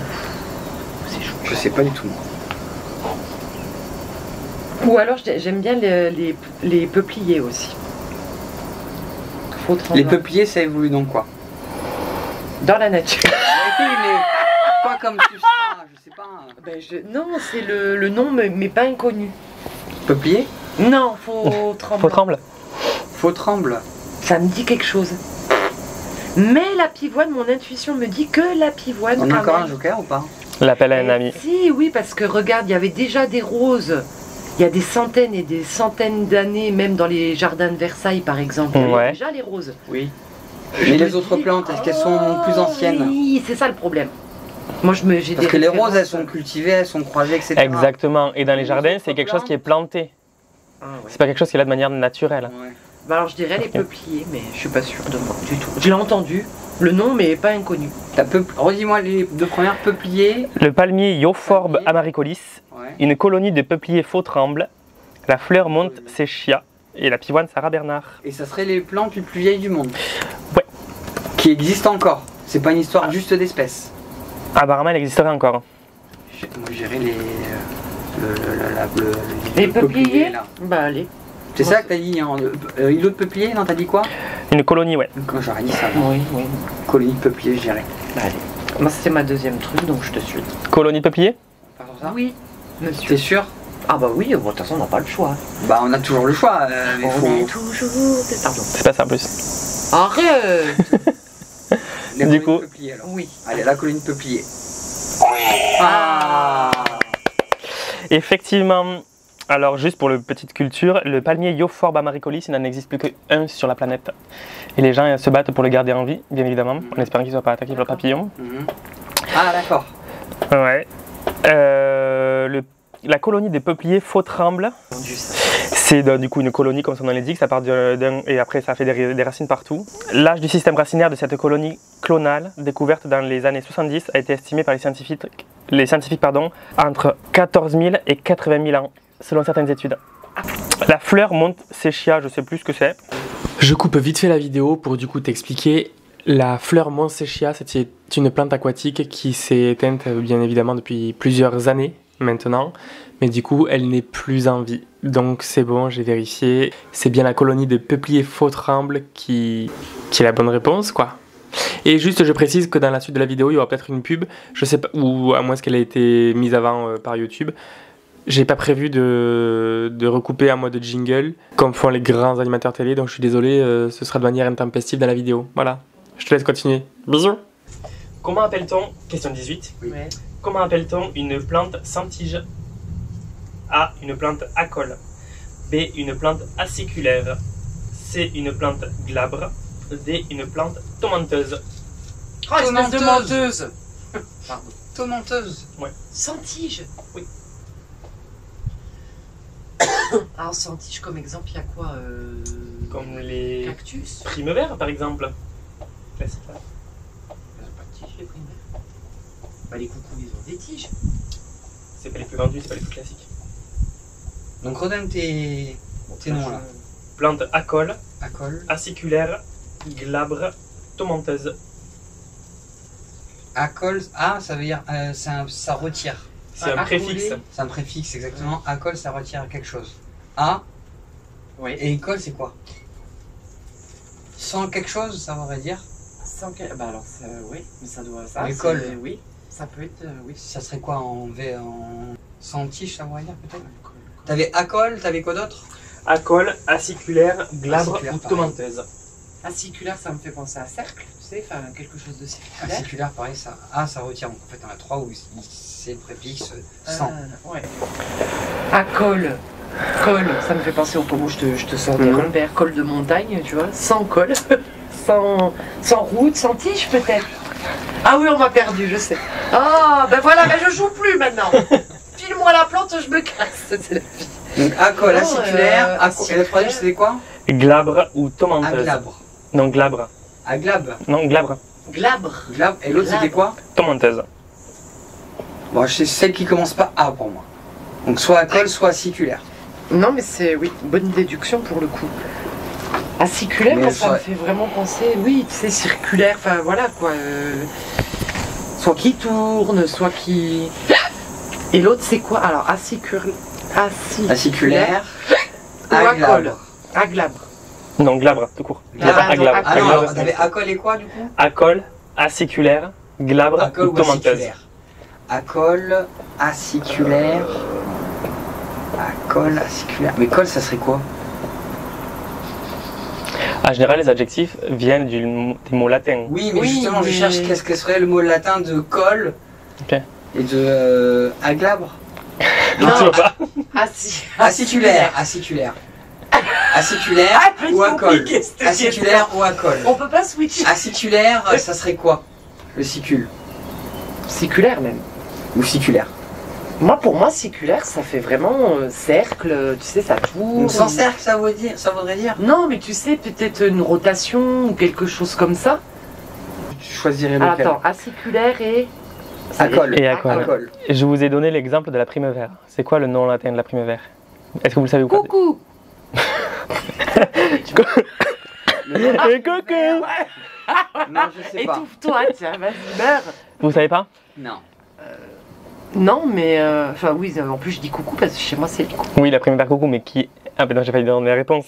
C'est chaud. Je sais pas du tout. Ou alors, j'aime bien les peupliers aussi. Faux Les tremblant. peupliers, ça évolue donc quoi? Dans la nature. Oui, mais pas comme tu seras, je sais pas. Non, c'est le nom, mais pas inconnu. Peuplier? Non, faux tremblant. Faux tremble. Faux tremble. Ça me dit quelque chose. Mais la pivoine, mon intuition me dit que la pivoine. On a quand encore un même. joker ou pas? L'appel à un ami. Si, oui, parce que regarde, il y avait déjà des roses. Il y a des centaines et des centaines d'années, même dans les jardins de Versailles, par exemple. Il y avait Ouais. déjà les roses. Oui. Je Mais me les autres dis, plantes, est-ce qu'elles sont plus anciennes? Oui, c'est ça le problème. Moi, j'ai Parce des que les références. roses, elles sont cultivées, elles sont croisées, etc. Exactement. Et dans les jardins, autres c'est quelque chose qui est planté. Ah, ouais. C'est pas quelque chose qui est là de manière naturelle. Ouais. Bah alors je dirais les Ok. peupliers, mais je suis pas sûre de moi du tout. Je l'ai entendu, le nom, mais pas inconnu. Redis-moi les deux premières, peupliers. Le palmier Euphorbia amaricolis. Ouais. Une colonie de peupliers faux tremble. La fleur Montsechia. Et la pivoine Sarah Bernard. Et ça serait les plantes les plus vieilles du monde. Ouais. Qui existent encore. C'est pas une histoire juste d'espèces. Apparemment, elle existerait encore. Moi, je dirais Les le peupliers là. Bah allez. C'est Moi, ça que t'as dit, hein, îlot de peuplier? Non, t'as dit quoi? Une colonie, ouais. Quand j'aurais dit ça, moi. Oui, oui. Colonie de peuplier, je dirais. Bah allez. Moi c'était ma deuxième truc, donc je te suis. Colonie de peupliers? Pardon, ça? Oui, monsieur. T'es sûr? Ah bah oui, bon, de toute façon on n'a pas le choix. Bah, on a toujours le choix. Mais On faut... est toujours... Pardon. C'est pas ça en plus. Arrête. Les Du colonies coup- de peuplier, alors. Oui. Allez, la colonie de peuplier. Oui. Ah. Effectivement. Alors, juste pour la petite culture, le palmier Euphorbia amaricolis, il n'en existe plus qu'un sur la planète. Et les gens se battent pour le garder en vie, bien évidemment, en espérant qu'il ne soit pas attaqué par le papillon. Mhm. Ah, d'accord. Ouais. La colonie des peupliers faux tremble, Entendu ça. c'est du coup une colonie, comme son nom l'indique, ça part et après ça fait des racines partout. L'âge du système racinaire de cette colonie clonale, découverte dans les années 70, a été estimé par les scientifiques entre 14 000 et 80 000 ans, selon certaines études. La fleur Montsechia, je sais plus ce que c'est. Je coupe vite fait la vidéo pour du coup t'expliquer. La fleur Montsechia, c'est une plante aquatique qui s'est éteinte bien évidemment depuis plusieurs années maintenant, mais du coup elle n'est plus en vie. Donc c'est bon, j'ai vérifié. C'est bien la colonie de peupliers faux tremble qui est la bonne réponse quoi. Et juste, je précise que dans la suite de la vidéo, il y aura peut-être une pub. Je sais pas, ou à moins qu'elle ait été mise avant par YouTube. J'ai pas prévu de recouper en mode jingle, comme font les grands animateurs télé, donc je suis désolé, ce sera de manière intempestive dans la vidéo. Voilà, je te laisse continuer. Bisous. Comment appelle-t-on, question 18, Ouais. comment appelle-t-on une plante sans tige? A, une plante à col. B, une plante aciculaire. C, une plante glabre. D, une plante tomenteuse. Oh, espèce de menteuse. Pardon. Tomenteuse. Sans tige. Oui. Alors sans tige comme exemple, il y a quoi Comme les Cactus. primevères par exemple. Classique. Ils ont pas de tige les primaires. Bah les coucous ils ont des tiges. C'est pas les plus vendus, c'est pas les plus classiques. Donc redonne tes noms là. Plante à col, À col. aciculaire, glabre, tomenteuse. À col. Ah, ça veut dire ça retire. C'est un accolé. préfixe. C'est un préfixe exactement. À col, ça retire quelque chose. A. Oui. Et école, c'est quoi? Sans quelque chose, ça voudrait dire. Sans quel... Bah alors oui, mais ça doit ça. L'école. c'est- Oui. Ça peut être oui. Ça serait quoi en sans tige, ça voudrait dire peut-être. T'avais acol, t'avais quoi d'autre? À col, aciculaire, glabre Aciculaire, ou pareil. tomenteuse. Aciculaire, ça me fait penser à cercle, tu sais, enfin quelque chose de circulaire. Aciculaire, pareil, ça. Ah, ça retire. Donc en fait, on a trois où c'est le préfixe sans. Ouais. À col. Col, ça me fait penser au comment je te sors des repères. Col de montagne, tu vois, sans col, sans route, sans tige peut-être. Ah oui, on m'a perdu, je sais. Ah, ben voilà, ben je joue plus maintenant. File-moi la plante, je me casse. C'est la vie. Donc acol, Oh, aciculaire. Et aciculaire. le troisième, c'était quoi? Glabre ou tomenteuse. Aglabre. Non, glabre. Aglabre. Non, glabre. Glabre. Glabre. Et l'autre, c'était quoi? Tomenteuse. Bon, c'est celle qui commence pas A pour moi. Donc soit acol, soit aciculaire. Non, mais c'est, oui, bonne déduction pour le coup. Aciculaire, Mais moi, ça soit- me fait vraiment penser, oui, tu sais, circulaire, enfin voilà quoi. Soit qui tourne, soit qui. Et l'autre, c'est quoi? Alors, Aciculaire. ou acol. Aglabre. Aglabre. Non, glabre, tout court. Ah, Glabre, non, aglabre. Ah non, Aglabre, alors, t'avais acol et quoi du coup? à col, aciculaire, glabre Acol ou ou tomenteuse. aciculaire? Acol, aciculaire. Acol, aciculaire. Mais col, ça serait quoi? En général, les adjectifs viennent des mots latins. Oui, mais Oui, justement, je mais- cherche qu'est-ce que serait le mot latin de col Ok. et de aglabre. Non, tu vois pas. Aciculaire, aciculaire. Aciculaire Ah, plus ou acol. compliqué, cette Aciculaire ou acol. On peut pas switcher. Aciculaire, ça serait quoi? Le sicule. Circulaire même. Ou siculaire. Moi, pour moi, circulaire, ça fait vraiment cercle, tu sais, ça tourne. Donc sans cercle, ça voudrait dire? Non, mais tu sais, peut-être une rotation ou quelque chose comme ça. Tu choisirais Ah, lequel? attends, aciculaire et. Acol. Et acol. Acol. Je vous ai donné l'exemple de la primevère. C'est quoi le nom latin de la primevère? Est-ce que vous le savez ou pas? Coucou. Et coucou. Non, je sais pas. Étouffe-toi, tiens, vas-y, meurs. Vous savez pas? Non. Non, mais. Enfin, oui, en plus, je dis coucou parce que chez moi, c'est le coucou. Oui, la primevère coucou, mais qui... Ah ben non, j'ai failli donner la réponse.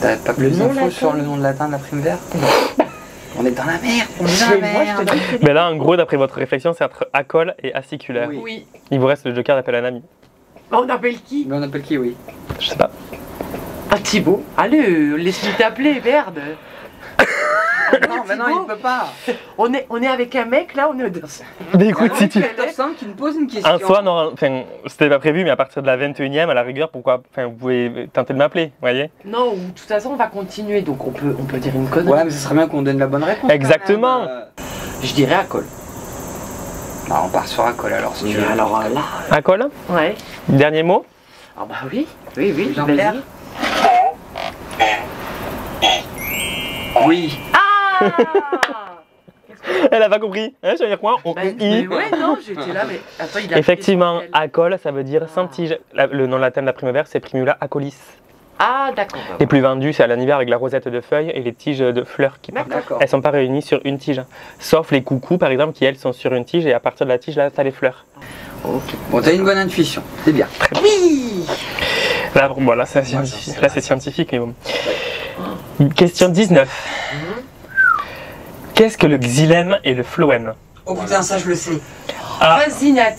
T'as pas plus Le nom d'infos latin? sur le nom de latin de la primevère? On est dans la merde, on est dans la Moi, je te merde. dis que c'est Mais là, en gros, d'après votre réflexion, c'est entre acol et aciculaire. Oui. Oui. Il vous reste le joker d'appel un ami. On appelle qui? Mais on appelle qui, oui? Je sais pas. Ah, Thibaut. Allez, laisse-nous t'appeler, merde. Non, mais non, il peut pas. On est avec un mec, là, on est. Mais écoute, si tu... Top 5 qui me pose une question. En soi, non, enfin, c'était pas prévu, mais à partir de la 21e, à la rigueur, pourquoi... Enfin, vous pouvez tenter de m'appeler, vous voyez? Non, ou de toute façon, on va continuer, donc on peut dire une connerie. Ouais, mais ce serait bien qu'on donne la bonne réponse. Exactement. quand même. Je dirais à col. Non, on part sur acol alors si tu veux. alors là. Acol? Ouais. Dernier mot? Ah bah oui, oui, Jean-Pierre. vas-y. Oui. Ah. Elle a pas compris, hein, ça veut dire quoi? On Mais I. ouais, non, j'étais là, mais attends, il a Effectivement, appuyé sur quel- acol, ça veut dire sans tige. Le nom latin de la primavera, c'est Primula acolis. Ah, d'accord. Les plus vendus, c'est à l'hiver avec la rosette de feuilles et les tiges de fleurs qui partent. D'accord. Elles sont pas réunies sur une tige. Sauf les coucous, par exemple, qui elles sont sur une tige et à partir de la tige, là, t'as les fleurs. Bon, t'as une bonne intuition, c'est bien. Oui. Là, bon, là c'est scientifique. Là, c'est scientifique, mais bon. Question 19. Qu'est-ce que le xylème et le phloème? Oh putain, ça je le sais. Ah, Vas-y, Nat.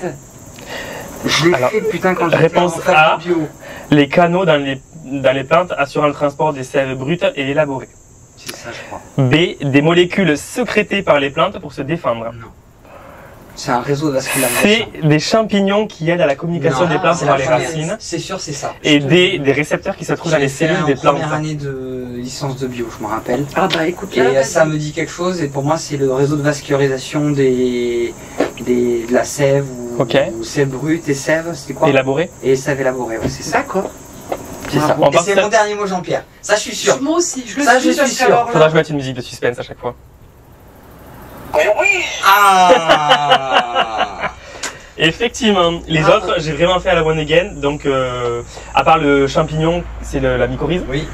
Je l'ai Alors, fait putain quand j'étais réponse en fac A. de bio. les canaux dans les plantes assurant le transport des sèves brutes et élaborées. C'est ça, je crois. B. Des molécules sécrétées par les plantes pour se défendre. Non. C'est un réseau vascularisation. C. Des champignons qui aident à la communication Non, des plantes c'est par la les première. racines. C'est sûr, c'est ça. Et D. Des récepteurs qui se trouvent dans les J'ai fait cellules des en plantes. première année de licence de bio, je me rappelle. Ah bah écoute, Et là, ça me dit quelque chose, et pour moi, c'est le réseau de vascularisation de la sève ou sève brute et sève, c'était quoi? Élaborées. Et sève élaborée, ouais, c'est ça. D'accord. C'est ça. On Et passe c'est ça- mon dernier mot, Jean-Pierre. Ça, je suis sûr. Moi aussi, je le Ça, suis, je suis parce sûr. qu'alors là- Faudra que je mette une musique de suspense à chaque fois. Mais oui. Ah Effectivement, les autres, j'ai vraiment fait à la one again. Donc, à part le champignon, c'est la mycorhize. Oui.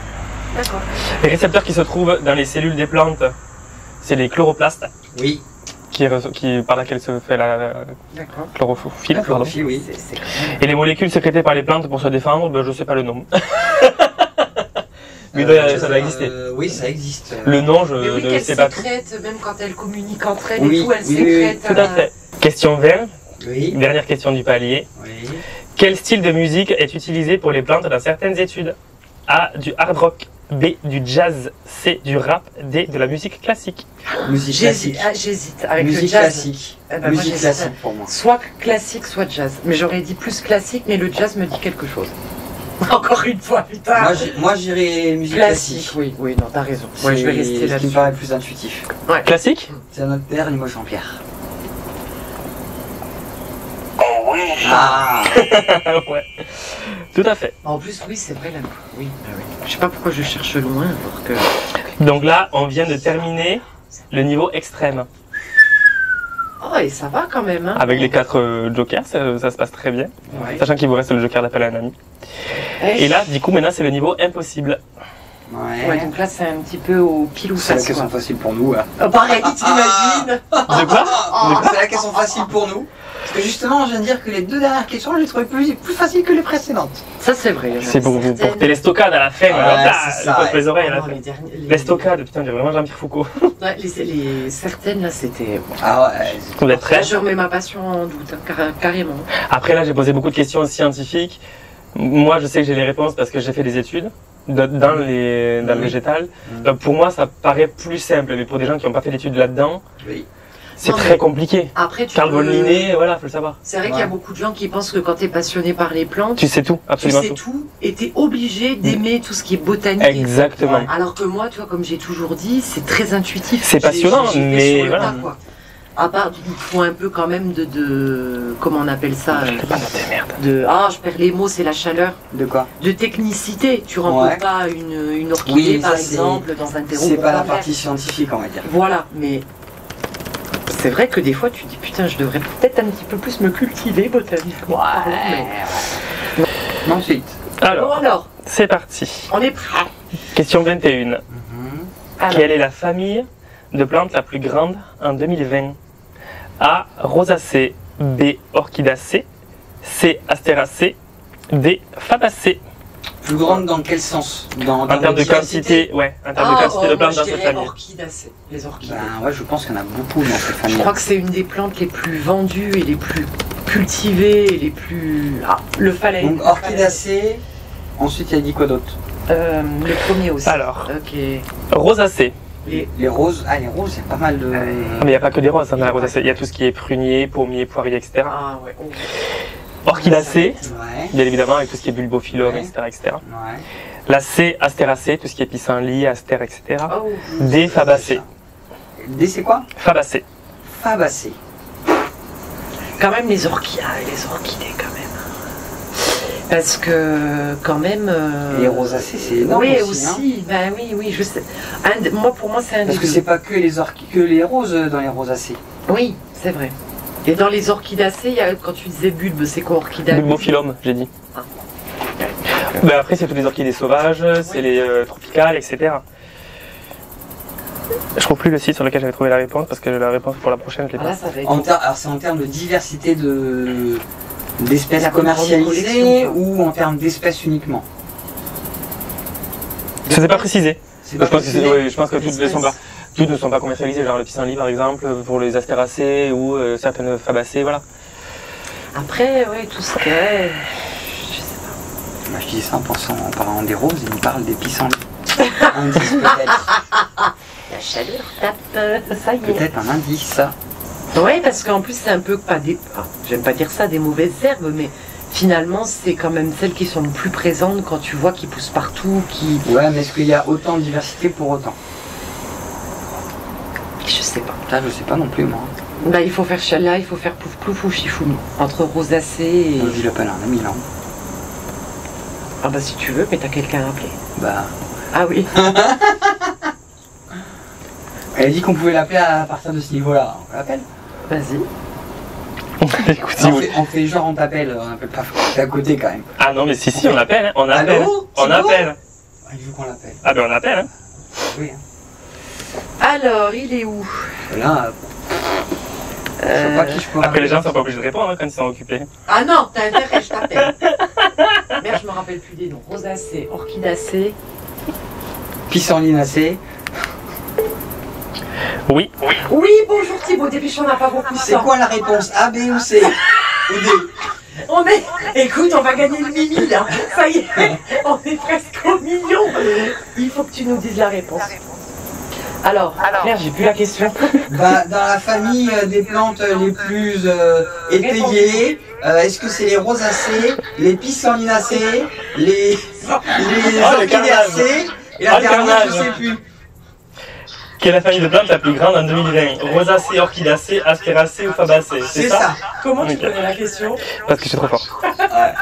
D'accord. Les récepteurs qui se trouvent dans les cellules des plantes, c'est les chloroplastes, Oui. par laquelle se fait la D'accord. chlorophylle. La Pardon. chlorophylle, oui. Et les molécules sécrétées par les plantes pour se défendre, ben, je sais pas le nom. Mais ça doit exister. Oui, ça existe. Le nom, je Mais oui, ne qu'elles sais pas tout. sécrètent, même quand elles communiquent entre elles Oui, et tout, elles oui, sécrètent. Tout à fait. Question 20, Oui. dernière question du palier. Oui. Quel style de musique est utilisé pour les plantes dans certaines études? A. Du hard rock. B. Du jazz. C. Du rap. D. De la musique classique. Musique J'hésite, classique. j'hésite avec le Musique jazz. classique. Eh ben, moi, Musique j'hésite. classique pour moi. Soit classique, soit jazz. Mais j'aurais dit plus classique, mais le jazz me dit quelque chose. Encore une fois, putain. Moi, j'irais musique Classique, classique. oui, oui, non, t'as raison. Ouais, je vais rester C'est ce qui là-dessus. me paraît plus intuitif. Classique? C'est notre dernier mot, Jean-Pierre. Oh oui. Ah Ouais. Tout à fait. En plus, oui, c'est vrai, là. Oui, bah oui. Je sais pas pourquoi je cherche loin, alors que. Donc là, on vient de terminer le niveau extrême. Oh, et ça va quand même, hein. Avec les 4 jokers, ça se passe très bien. Ouais. Sachant qu'il vous reste le joker d'appel à un ami. Et là, du coup, maintenant, c'est le niveau impossible. Ouais, donc là, c'est un petit peu au pile ou C'est la face, quoi. question facile pour nous. Hein. Oh, pareil, t'imagines. De quoi? C'est la question facile pour nous. Parce que justement, je viens de dire que les 2 dernières questions, je les trouvais plus faciles que les précédentes. Ça, c'est vrai. C'est pour vous Certaines- porter l'estocade à la fin. Ouais, Voilà, c'est ça, le peuple ouais. les oreilles à la Oh, fin. les derniers- les- L'estocade, putain, j'ai vraiment Jean-Pierre Foucault. Ouais, certaines, là, c'était. Ah ouais. Vous êtes prêts? Là, je remets ma passion en doute, hein, carrément. Après, là, j'ai posé beaucoup de questions scientifiques. Moi, je sais que j'ai les réponses parce que j'ai fait des études dans le végétal. Donc, pour moi, ça paraît plus simple. Mais pour des gens qui n'ont pas fait d'études là-dedans, Oui. c'est Non, très mais- compliqué. Après, tu Carl peux- von Linné, voilà, faut le savoir. C'est vrai qu'il y a beaucoup de gens qui pensent que quand tu es passionné par les plantes, Tu sais tout, tu absolument sais tout. tout et tu es obligé d'aimer tout ce qui est botanique. Exactement. Ouais. Alors que moi, tu vois, comme j'ai toujours dit, c'est très intuitif. C'est passionnant, J'ai fait mais sur le voilà. tas, quoi. À part, il faut un peu quand même de comment on appelle ça Je l'ai pas noté, merde. je perds les mots, c'est la chaleur. De quoi? De technicité. Tu rencontres Ouais. pas une orchidée, Oui, par ça, c'est- exemple, dans un terreau. C'est pas la conventionnel. partie scientifique, on va dire. Voilà, mais c'est vrai que des fois, tu dis putain, je devrais peut-être un petit peu plus me cultiver botaniquement. parlant, mais- Ensuite. Bon, Alors, c'est parti. on est prêt. Question 21. Alors, Quelle est la famille de plantes la plus grande en 2020? A. Rosacée. B. Orchidacée. C. Astéracée. D. Fabacée. Plus grande dans quel sens? Dans En termes de diversité? quantité, ouais, en termes de quantité de plantes dans cette famille. orchidacées, les orchidées. Ben ouais, je pense qu'il y en a beaucoup dans cette Je famille. crois que c'est une des plantes les plus vendues et les plus cultivées et les plus. Ah, le phalène. Donc orchidacée, ensuite il a dit quoi d'autre? Le premier aussi. Alors, Ok. rosacée. Les roses, les roses c'est pas mal de... Mais il n'y a pas que des roses dans la rosacée. Il y a tout ce qui est prunier, pommier, poirier, etc. Ah ouais. Oh. Orchidacée, Ouais, bien évidemment, avec tout ce qui est bulbophyllum, Ouais. etc. ouais. La C. Astéracée, tout ce qui est pissenlit, astère, etc. Oh. D. Fabacée. D c'est quoi? Fabacée. Fabacée. Quand même les orchidées, quand même. Parce que quand même. Les rosacées c'est énorme Oui aussi. Hein. aussi. Ben oui, je sais. Moi pour moi c'est un Parce des que deux. c'est pas que les roses dans les rosacées. Oui, c'est vrai. Et dans les orchidacées, il y a, quand tu disais bulbe, c'est quoi orchidacée? Bulbophyllum, j'ai dit. Ah. Ben après, c'est toutes les orchidées sauvages, c'est les tropicales, etc. Je trouve plus le site sur lequel j'avais trouvé la réponse parce que la réponse pour la prochaine, je l'ai Ah, là, pas. ça va être. Alors c'est en termes de diversité de D'espèces La première commercialisées collection, ou en termes d'espèces uniquement? Ça n'est pas précisé. C'est Je pense que, précisé. oui, je pense que toutes ne sont pas commercialisées, genre le pissenlit par exemple, pour les astéracées ou certaines fabacées, voilà. Après, ouais, tout ce qui est. Je sais pas. Moi je dis ça en parlant des roses, il me parle des pissenlits. Indice peut-être. La chaleur tape, ça y est. Peut-être un indice ça. Ouais, parce qu'en plus, c'est un peu pas des. Ah, j'aime pas dire ça, des mauvaises herbes, mais finalement, c'est quand même celles qui sont le plus présentes quand tu vois qu'ils poussent partout, qui. Ouais, mais est-ce qu'il y a autant de diversité pour autant? Je sais pas. Ça je sais pas non plus moi. Bah, il faut faire chala, il faut faire pouf plouf ou chifoumi. Entre rosacée et. Moi je l'appelle un ami là. Ah, bah, si tu veux, mais t'as quelqu'un à appeler. Bah. Ah oui. Elle a dit qu'on pouvait l'appeler à partir de ce niveau-là. On l'appelle. Vas-y. Écoute, si vous- On fait genre on t'appelle, on appelle pas, c'est à côté quand même. Ah non, mais si, on appelle, hein, on appelle. Allô, On Thibaut appelle. Ah, il veut qu'on l'appelle. Ah ben on appelle, hein. Oui. Alors, il est où? Là, je sais pas qui je peux Après les gens appeler. sont pas obligés de répondre hein, quand ils sont occupés. Ah non, t'as intérêt, je t'appelle. Merde, je me rappelle plus des noms. Rosacée, orchidacée. Pissenlinacée. Oui. Oui, bonjour Thibaut, dépêchons, on n'a pas beaucoup de C'est temps. quoi la réponse? A, B ou C? Ou D? On est. Écoute, on va gagner le mini là. Ça y est, on est presque au million. Il faut que tu nous dises la réponse. Alors, Claire, j'ai plus la question. Bah, dans la famille des plantes les plus étayées, est-ce que c'est les rosacées, les pissenlinacées, les les orchidéacées et la Ah, le dernière je carnage. sais plus. Quelle est la famille de plantes la plus grande en 2020? Rosacée, orchidacée, astéracée ou fabacée? C'est ça. Comment tu Ok. connais la question? Parce que je suis trop fort. Ouais.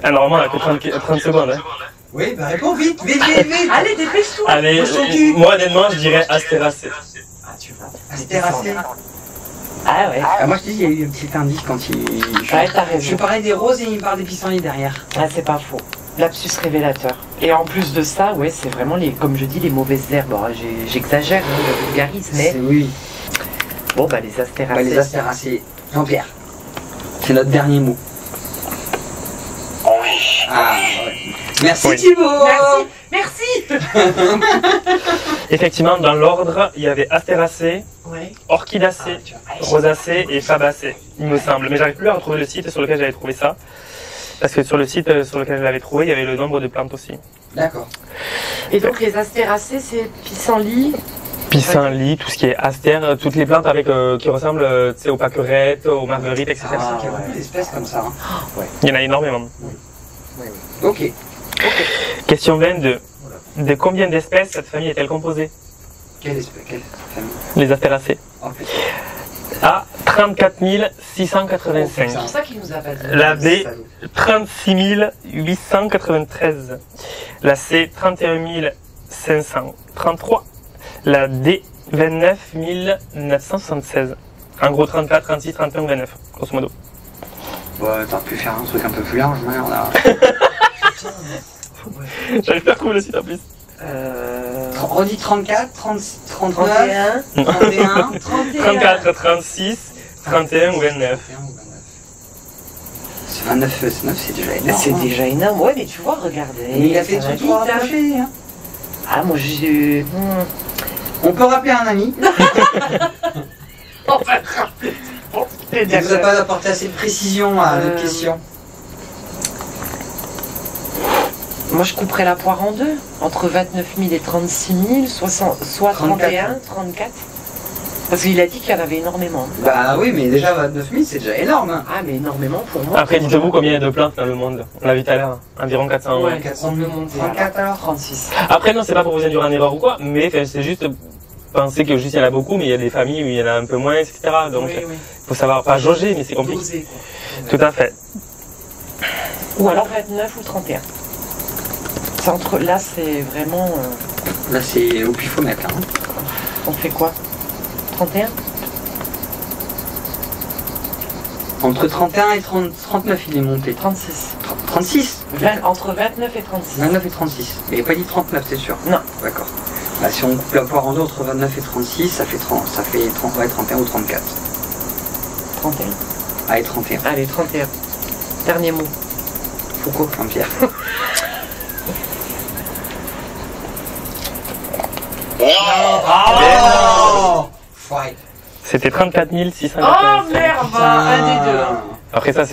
Alors normalement on a que 30 secondes. Hein. Oui, bah réponds vite, vite, vite, vite. Allez, dépêche-toi. Allez, Bouge ton cul. moi honnêtement je dirais astéracée. Ah, tu vois. Astéracée. Ah ouais. Ah, moi je te dis, il y a eu un petit indice quand il. Ouais, t'as Je raison. parlais des roses et il me parle des pissenlits derrière. Ah, c'est pas faux. Lapsus révélateur. Et en plus de ça, ouais, c'est vraiment les, comme je dis, les mauvaises herbes. Bon, j'exagère, hein, je vulgarise, mais Oui. bon, bah les astéracées. Bah, les astéracées. Jean-Pierre. C'est notre dernier mot. Oui. Ah, ouais. Merci Oui. Thibaut. Merci. Effectivement dans l'ordre il y avait astéracée, Ouais. orchidacée, rosacée et fabacée, il me semble. Mais j'arrive plus à retrouver le site sur lequel j'avais trouvé ça. Parce que sur le site sur lequel je l'avais trouvé, il y avait le nombre de plantes aussi. D'accord. Et donc les astéracées, c'est pissenlit. Pissenlit, tout ce qui est astère, toutes les plantes avec qui ressemblent tu sais, aux pâquerettes, aux marguerites, etc. Ah, il y a beaucoup d'espèces comme ça. Hein. Il y en a énormément. Ok. Question 22. De combien d'espèces cette famille est-elle composée? Quelle espèce? Quelle famille? Les astéracées. En fait. A. 34 C'est 685. pour ça qu'il nous a pas dit. La B. 36 893. La C. 31 533. La D. 29 976. En gros 34, 36, 31 ou 29, grosso modo. Ouais, t'aurais pu faire un truc un peu plus large, mais on a. J'arrive pas à trouver le site en plus. Redis 34, 30, 39, 31. 31, 34, 36, 31 ou 29. 31 ou 29. C'est 29, c'est déjà énorme. C'est hein. déjà énorme. Ouais, mais tu vois, regardez. Mais il a fait ça va tout pour vite, hein. rapprocher. Hein. Ah, moi j'ai. On peut rappeler un ami. On va te rappeler. Il ne vous a pas apporté assez de précision à notre question. Moi je couperais la poire en deux. Entre 29 000 et 36 000, soit 31, 34. Parce qu'il a dit qu'il y en avait énormément. Bah oui, mais déjà 29 000, c'est déjà énorme. Hein. Ah, mais énormément pour moi. Après, dites-vous combien il y a de plantes dans le monde. On l'a vu tout à l'heure, environ 400. Ouais. 400 on peut 000. monter. 34 alors 36. Après, non, c'est pas pour vous induire en erreur ou quoi, mais enfin, c'est juste penser que juste il y en a beaucoup, mais il y a des familles où il y en a un peu moins, etc. Donc, oui, oui. faut savoir pas jauger, mais c'est compliqué. Doser, Tout à fait. Ou alors 29 ou 31. C'est entre... Là, c'est vraiment... Là, c'est au pifomètre. Hein. On fait quoi? 31? Entre 31 et 39, il est monté. 36. 36 Entre 29 et 36. 29 et 36. Mais il n'a pas dit 39, c'est sûr. Non. D'accord. Bah, si on coupe la poire en deux entre 29 et 36, ça fait 30, ouais, 31 ou 34. 31. Allez, 31. Allez, 31. Dernier mot. Foucault. Jean-Pierre. Oh Fight. C'était 34 600. Oh merde, un des deux. Après ça,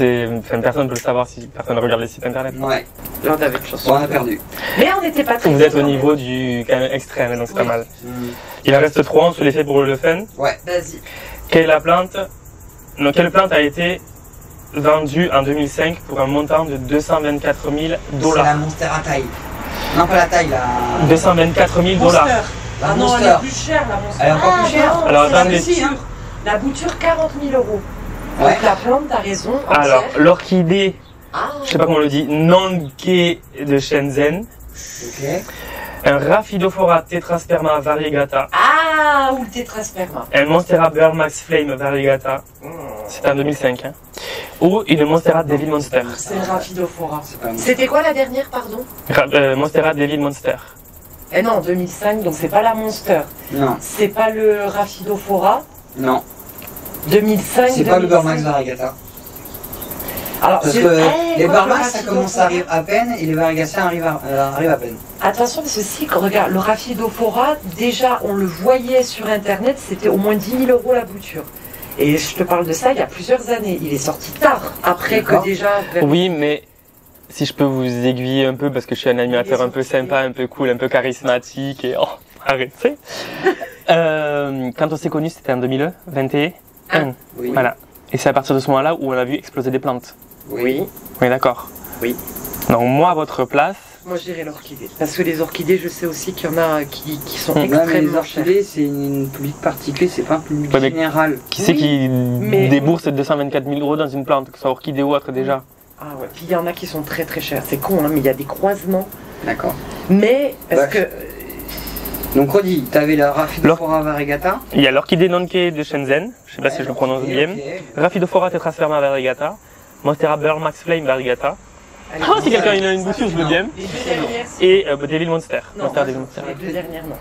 personne ne peut le savoir si personne regarde les sites internet. Ouais. Là, on avait une chance. Bon, on a perdu. Mais on n'était pas très Vous êtes au loin. niveau du quand même extrême, donc c'est pas Oui. mal. Il en reste 3, on se les fait pour le fun. Ouais. Vas-y. Quelle est la plante? Non, quelle plante a été vendue en 2005 pour un montant de 224 000 C'est la $? Monster à taille. Non, pas la taille, la. 224 000 $. Monster. La Ah non, elle Monster. est plus chère, la Monster. Elle est encore plus chère. non, Alors, c'est la attendez. bouture. La bouture, 40 000 euros. Ouais. Donc la plante, t'as raison. entière. Alors, l'orchidée, Ah. je sais pas comment on le dit, Nanke de Shenzhen, Ok. un Rhaphidophora tetrasperma variegata, Ah, ou le tétrasperma. un Monstera Burmax Flame variegata, c'était en 2005, hein, ou une Monstera Devil Monster. C'est le Rhaphidophora. C'est pas un C'était quoi la dernière, pardon? Monstera Devil Monster. Eh non, 2005, donc c'est pas la Monster. Non, C'est pas le Rhaphidophora. non. 2005. C'est pas le 2005. Burmax variegata. Alors, Parce c'est- que eh, les quoi, Burmax, le ça commence à Rhaphidophora. arriver à peine et les variegacées arrivent à peine. Attention, parce que si, regarde, le Rhaphidophora, déjà, on le voyait sur Internet, c'était au moins 10 000 euros la bouture. Et je te parle de ça il y a plusieurs années. Il est sorti tard, après que D'accord. déjà... Oui, mais si je peux vous aiguiller un peu, parce que je suis un animateur un peu sympa, un peu cool, un peu charismatique, et oh, arrêtez. Quand on s'est connus, c'était en 2021. Oui. Voilà. Et c'est à partir de ce moment-là où on a vu exploser des plantes. Oui. On est d'accord? Oui. Donc moi, à votre place, Moi, je dirais l'orchidée. Parce que les orchidées, je sais aussi qu'il y en a qui sont Ouais, Ouais, mais les extrêmement chères. orchidées, c'est une public particulier, c'est pas un public Ouais, mais- général. qui c'est Oui, qui mais- débourse 224 000 euros dans une plante, que ce soit orchidée ou autre déjà? Ah ouais, puis il y en a qui sont très très chers. C'est con, hein, mais il y a des croisements. D'accord. Mais, parce Ouais. que... Donc, redis, t'avais la Rhaphidophora variegata. Il y a l'orchidée Nanke de Shenzhen, je sais pas si je le prononce bien, Rhaphidophora tetrasperma variegata, Monstera Burmax Flame variegata, Allez, ah si quelqu'un a une bouture, je veux bien, Les deux dernières, c'est- et Devil Monster, Non, Monstera Devil Monster. les deux dernières, non.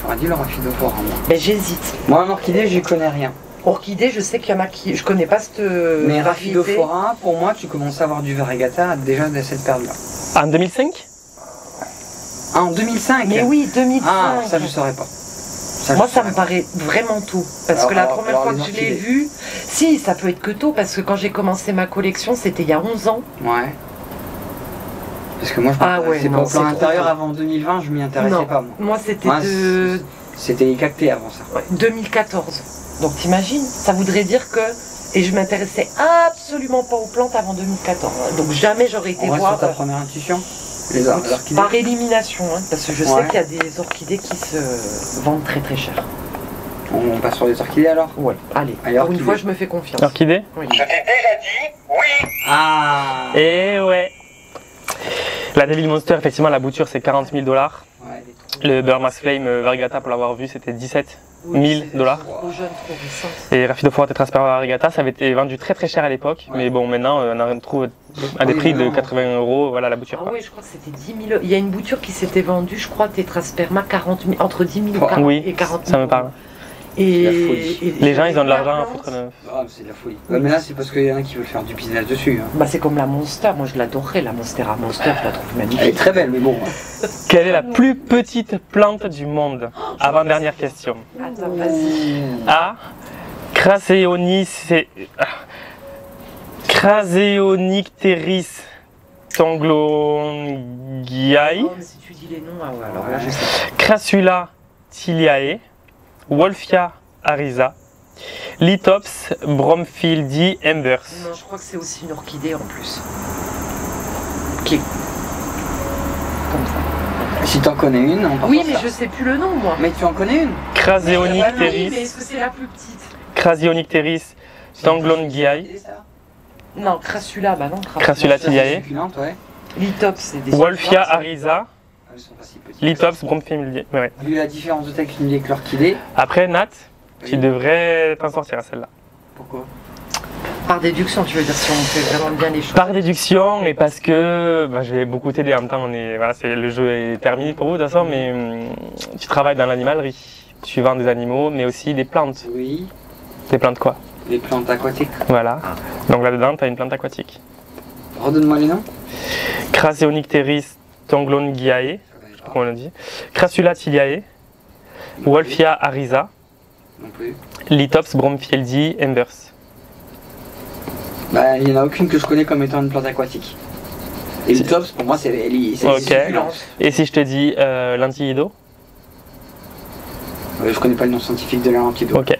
J'aurais dit le Rhaphidophora, moi. Mais j'hésite. Moi, en orchidée, j'y connais rien. Orchidée, je sais qu'il y en a qui... Je connais pas cette... Mais variété. Rhaphidophora, pour moi, tu commences à avoir du variegata déjà de cette période-là. En 2005? Ah, en 2005 Mais oui, 2005. Ah, ça, je saurais pas. Ça, Moi, je ça saurais me pas. paraît vraiment tôt. Parce que la première fois que je l'ai les vu... Si, ça peut être que tôt, parce que quand j'ai commencé ma collection, c'était il y a 11 ans. Ouais. Parce que moi, je Ah ouais, c'est pas non, au plan c'est intérieur trop avant 2020, je m'y intéressais Non. pas, moi. Moi, c'était Moi, de... C'était cacté avant ça. Ouais, 2014. Donc t'imagines, ça voudrait dire que... Et je m'intéressais absolument pas aux plantes avant 2014. Donc jamais j'aurais été On reste voir sur ta première intuition. Les orchidées. par élimination, hein, parce que je sais Ouais. qu'il y a des orchidées qui se vendent très très cher. On passe sur les orchidées alors. Ouais, allez, Allez, pour une orchidée. fois je me fais confiance. Orchidée? Oui. Je t'ai déjà dit oui. Ah. Et ouais. La Devil Monster, effectivement, la bouture c'est 40 000 $. Ouais, elle est trop- Le Burmax Flame variegata, pour l'avoir vu, c'était 17 Oui, 1000 c'est $. Trop jeune, trop récent. Et Rhaphidophora tetrasperma variegata, ça avait été vendu très très cher à l'époque, Ouais. mais bon, maintenant on en trouve à des Oui, prix de vraiment. 80 euros, voilà la bouture. Ah quoi. oui, je crois que c'était 10 000 euros. Il y a une bouture qui s'était vendue, je crois, tétrasperma, 40 000, entre 10 000 Oh, 40 oui, et 40 000. ça me parle. Et, C'est la folie. et- Les gens, ils ont de la l'argent à plante, foutre. Ah, mais c'est de la folie. Ouais, mais là, c'est parce qu'il y en a qui veulent faire du business dessus. Hein. Bah c'est comme la Monster, moi je l'adorerais, la Monstera Monster, je la trouve magnifique. Elle est très belle, mais bon. Quelle est la plus petite plante du monde? Avant-dernière question. Attends, vas-y. A. Craseonycteris tonglongiae, Oh, mais si tu dis les noms, ah ouais, alors là je sais. Crassula tiliae, Wolfia arisa, Lithops bromfieldi embers. Non, je crois que c'est aussi une orchidée en plus. Qui est comme ça. Si t'en connais une, on part Oui, sur mais ça. je sais plus le nom, moi. Mais tu en connais une Oui, mais Craseonycteris, est-ce que c'est la plus petite? Craseonycteris tonglongiae, Non, Crassula, bah non. Crassula tiliae, Succulente, ouais. Lithops, c'est des Wolfia succulentes. arisa, Elles sont pas si petites. Lithops bromfieldi. Ouais. Vu la différence de taille que tu me dis avec l'orchidée. Après, Nat, tu Oui. devrais t'en sortir à celle-là. Pourquoi Par déduction, tu veux dire, si on fait vraiment bien les choses. Par déduction, et parce que je vais beaucoup t'aider en même temps, voilà, le jeu est terminé pour vous de toute façon, mais tu travailles dans l'animalerie. Tu vends des animaux, mais aussi des plantes. Oui. Des plantes quoi? Les plantes aquatiques. Voilà. Donc là-dedans, tu as une plante aquatique. Redonne-moi les noms. Craseonycteris tonglongiae, je sais pas comment on le dit. Crassula tiliae. Wolfia arisa. Non plus. Lithops bromfieldi embers. Bah, il n'y en a aucune que je connais comme étant une plante aquatique. Et le tops, pour moi, c'est Ok. succulente. Et si je te dis lentillido? Je connais pas le nom scientifique de la lentille d'eau. Ok.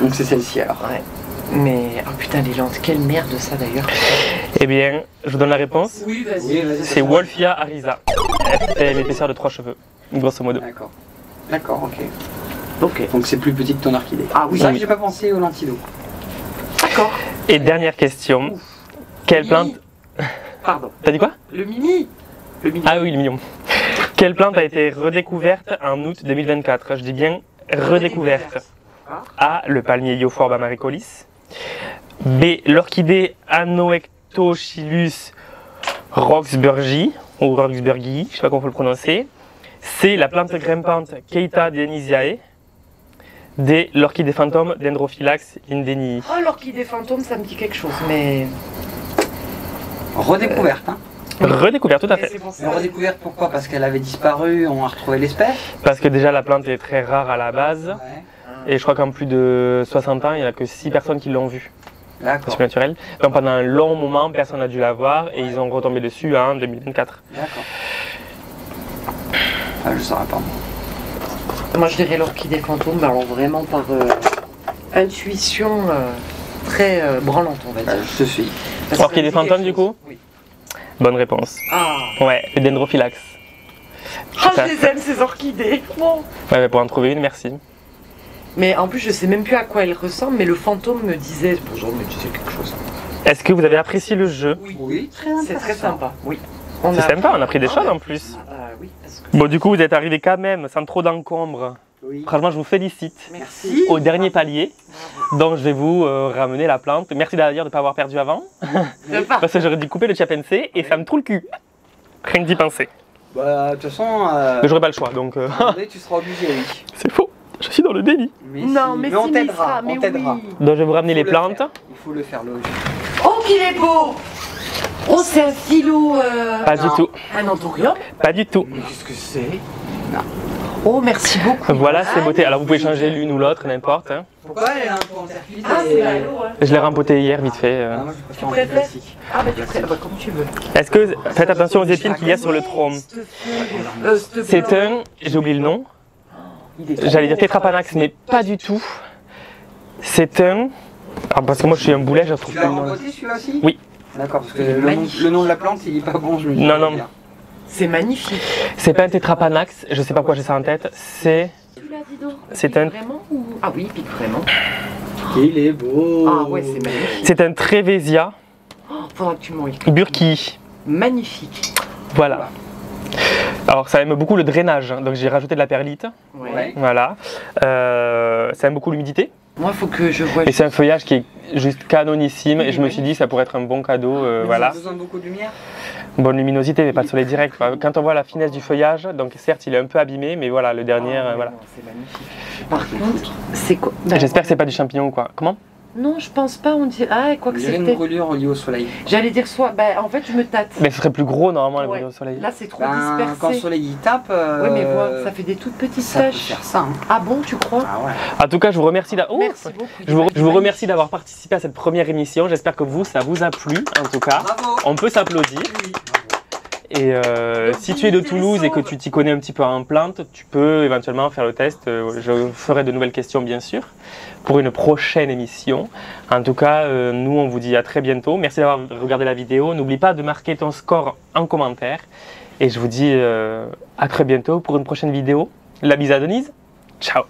Donc c'est celle-ci alors. Ouais. Mais, oh putain, les lentes, quelle merde ça d'ailleurs. Eh bien, je vous donne la réponse. Oui, Oui, vas-y. C'est Wolfia arisa. Elle fait l'épaisseur de 3 cheveux, grosso modo. D'accord. D'accord, ok. Ok. Donc c'est plus petit que ton orchidée. Ah oui. C'est vrai que j'ai pas pensé aux lentilles d'eau. D'accord. Et dernière question. Quelle plante... Pardon. T'as dit quoi? Le mimi. Le mimi. Ah oui, le mignon. Quelle plante a été redécouverte en août 2024? Je dis bien redécouverte. A. Le palmier Euphorbia maricolis. B. L'orchidée Anoectochilus roxburghi, ou roxburghi, je sais pas comment il faut le prononcer. C. La plante grimpante Keita denisiae. D. L'orchidée fantôme Dendrophylax lindenii. Oh, l'orchidée fantôme, ça me dit quelque chose, mais. Redécouverte, hein. Redécouverte, tout à fait. C'est pour Mais ça. redécouverte pourquoi? Parce qu'elle avait disparu, on a retrouvé l'espèce. Parce que déjà la plante est très rare à la base. Ouais. Et je crois qu'en plus de 60 ans, il n'y a que 6 personnes qui l'ont vue. D'accord. C'est naturel. Donc pendant un long moment, personne n'a dû la voir et ils ont retombé dessus en 2024. D'accord. Ah, je saurais pas. Moi, je dirais l'orchidée fantôme, mais alors vraiment par intuition très branlante, on va dire. Je te suis. Parce que Orchidée ça me dit fantôme, quelque du chose. coup? Oui. Bonne réponse. Ah, Ouais, le Dendrophylax. ah Ça. je les aime, ces orchidées. Bon. Ouais, mais pour en trouver une, merci. Mais en plus, je sais même plus à quoi elles ressemblent, mais le fantôme me disait, bonjour, me disait quelque chose. Est-ce que vous avez apprécié le jeu? Oui, très C'est très intéressant. sympa, oui. C'est sympa, on a appris des choses en plus. Oui, parce que... Bon, du coup, vous êtes arrivé quand même, sans trop d'encombre. Oui. Franchement, je vous félicite. Merci. Au dernier palier. Donc, je vais vous ramener la plante. Merci d'ailleurs de ne pas avoir perdu avant. Sympa. Parce que j'aurais dû couper le chapencé et ça me trouve le cul. Rien que d'y penser. Bah, de toute façon, Mais j'aurais pas le choix, donc tu seras obligé, oui. c'est faux. Je suis dans le déni. Non, mais on si, t'aidera, mais on t'aidera. oui. Donc, je vais vous ramener les Faut le plantes. faire. Il faut le faire, le jeu. Oh, qu'il est beau. Oh, c'est un philo... Pas du tout. Un anthurium. Pas du tout. Mais qu'est-ce que c'est? Oh, merci beaucoup. Voilà, c'est beauté. Alors, vous pouvez changer l'une ou l'autre, n'importe. Hein. Pourquoi elle a un commentaire filtré? Ah, c'est la l'eau, hein. Je l'ai rempoté hier, vite fait. Ah, moi, je préfère en préfères classique. Ah, bah tu préfères, bah, comme tu veux. Est-ce que... Faites attention aux épines qu'il y a sur le tronc. C'est un... J'ai oublié le nom. J'allais dire Tetrapanax, mais pas du tout. C'est un... Ah, parce que moi, je suis un boulet, je retrouve Tu plus l'as le nom. rempoté celui-là aussi? Oui. D'accord, parce que Il est magnifique. le nom de la plante, il est pas bon, je me dis. Non, non. C'est magnifique. C'est pas un Tetrapanax, je sais pas pourquoi j'ai ça en tête. C'est... Tu l'as dit donc. C'est Pique un- Vraiment ou... Ah oui, il pique vraiment. Il est beau. Ah ouais, c'est magnifique. C'est un Trevesia Oh, faudra que tu m'en burkii. Magnifique. Voilà. Alors ça aime beaucoup le drainage, hein, donc j'ai rajouté de la perlite. Ouais. Voilà. Ça aime beaucoup l'humidité. Moi, faut que je voie. Et c'est un feuillage qui est juste canonissime. Et je me suis dit ça pourrait être un bon cadeau. Voilà. Il a besoin de beaucoup de lumière. Bonne luminosité, mais pas de soleil direct. Quand on voit la finesse du feuillage, donc certes il est un peu abîmé, mais voilà, le dernier, Ah, voilà. non, c'est magnifique. Par contre, c'est quoi Ben, J'espère que c'est pas du champignon ou quoi. Comment? Non, je pense pas. On dit. Ah, quoi On que dirait une c'était. brûlure liée au soleil. J'allais dire soit. Ben, en fait, je me tâte. Mais ce serait plus gros normalement les Ouais. brûlures au soleil. Là, c'est trop Ben, quand le dispersé. soleil il tape, Oui, mais vois, ça fait des toutes petites ça peut taches. faire ça. Hein. Ah bon, tu crois? Ah ouais. En tout cas, je vous remercie d'avoir. Merci beaucoup. Je vous remercie d'avoir participé à cette première émission. J'espère que vous, ça vous a plu en tout cas. Bravo. On peut s'applaudir. Et si tu es de Toulouse et que tu t'y connais un petit peu en plantes, tu peux éventuellement faire le test. Je ferai de nouvelles questions bien sûr pour une prochaine émission. En tout cas, nous on vous dit à très bientôt. Merci d'avoir regardé la vidéo. N'oublie pas de marquer ton score en commentaire. Et je vous dis à très bientôt pour une prochaine vidéo. La bise à Denise. Ciao.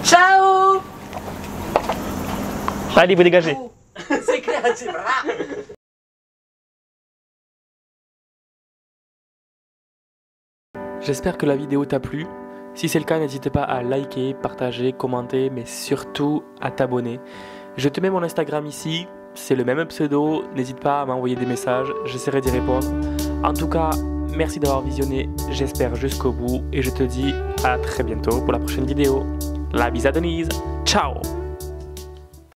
Ciao. Allez, vous dégagez. C'est clair, c'est vrai. J'espère que la vidéo t'a plu. Si c'est le cas, n'hésite pas à liker, partager, commenter, mais surtout à t'abonner. Je te mets mon Instagram ici, c'est le même pseudo, n'hésite pas à m'envoyer des messages, j'essaierai d'y répondre. En tout cas, merci d'avoir visionné, j'espère jusqu'au bout, et je te dis à très bientôt pour la prochaine vidéo. La bise à Denise, ciao! Ciao!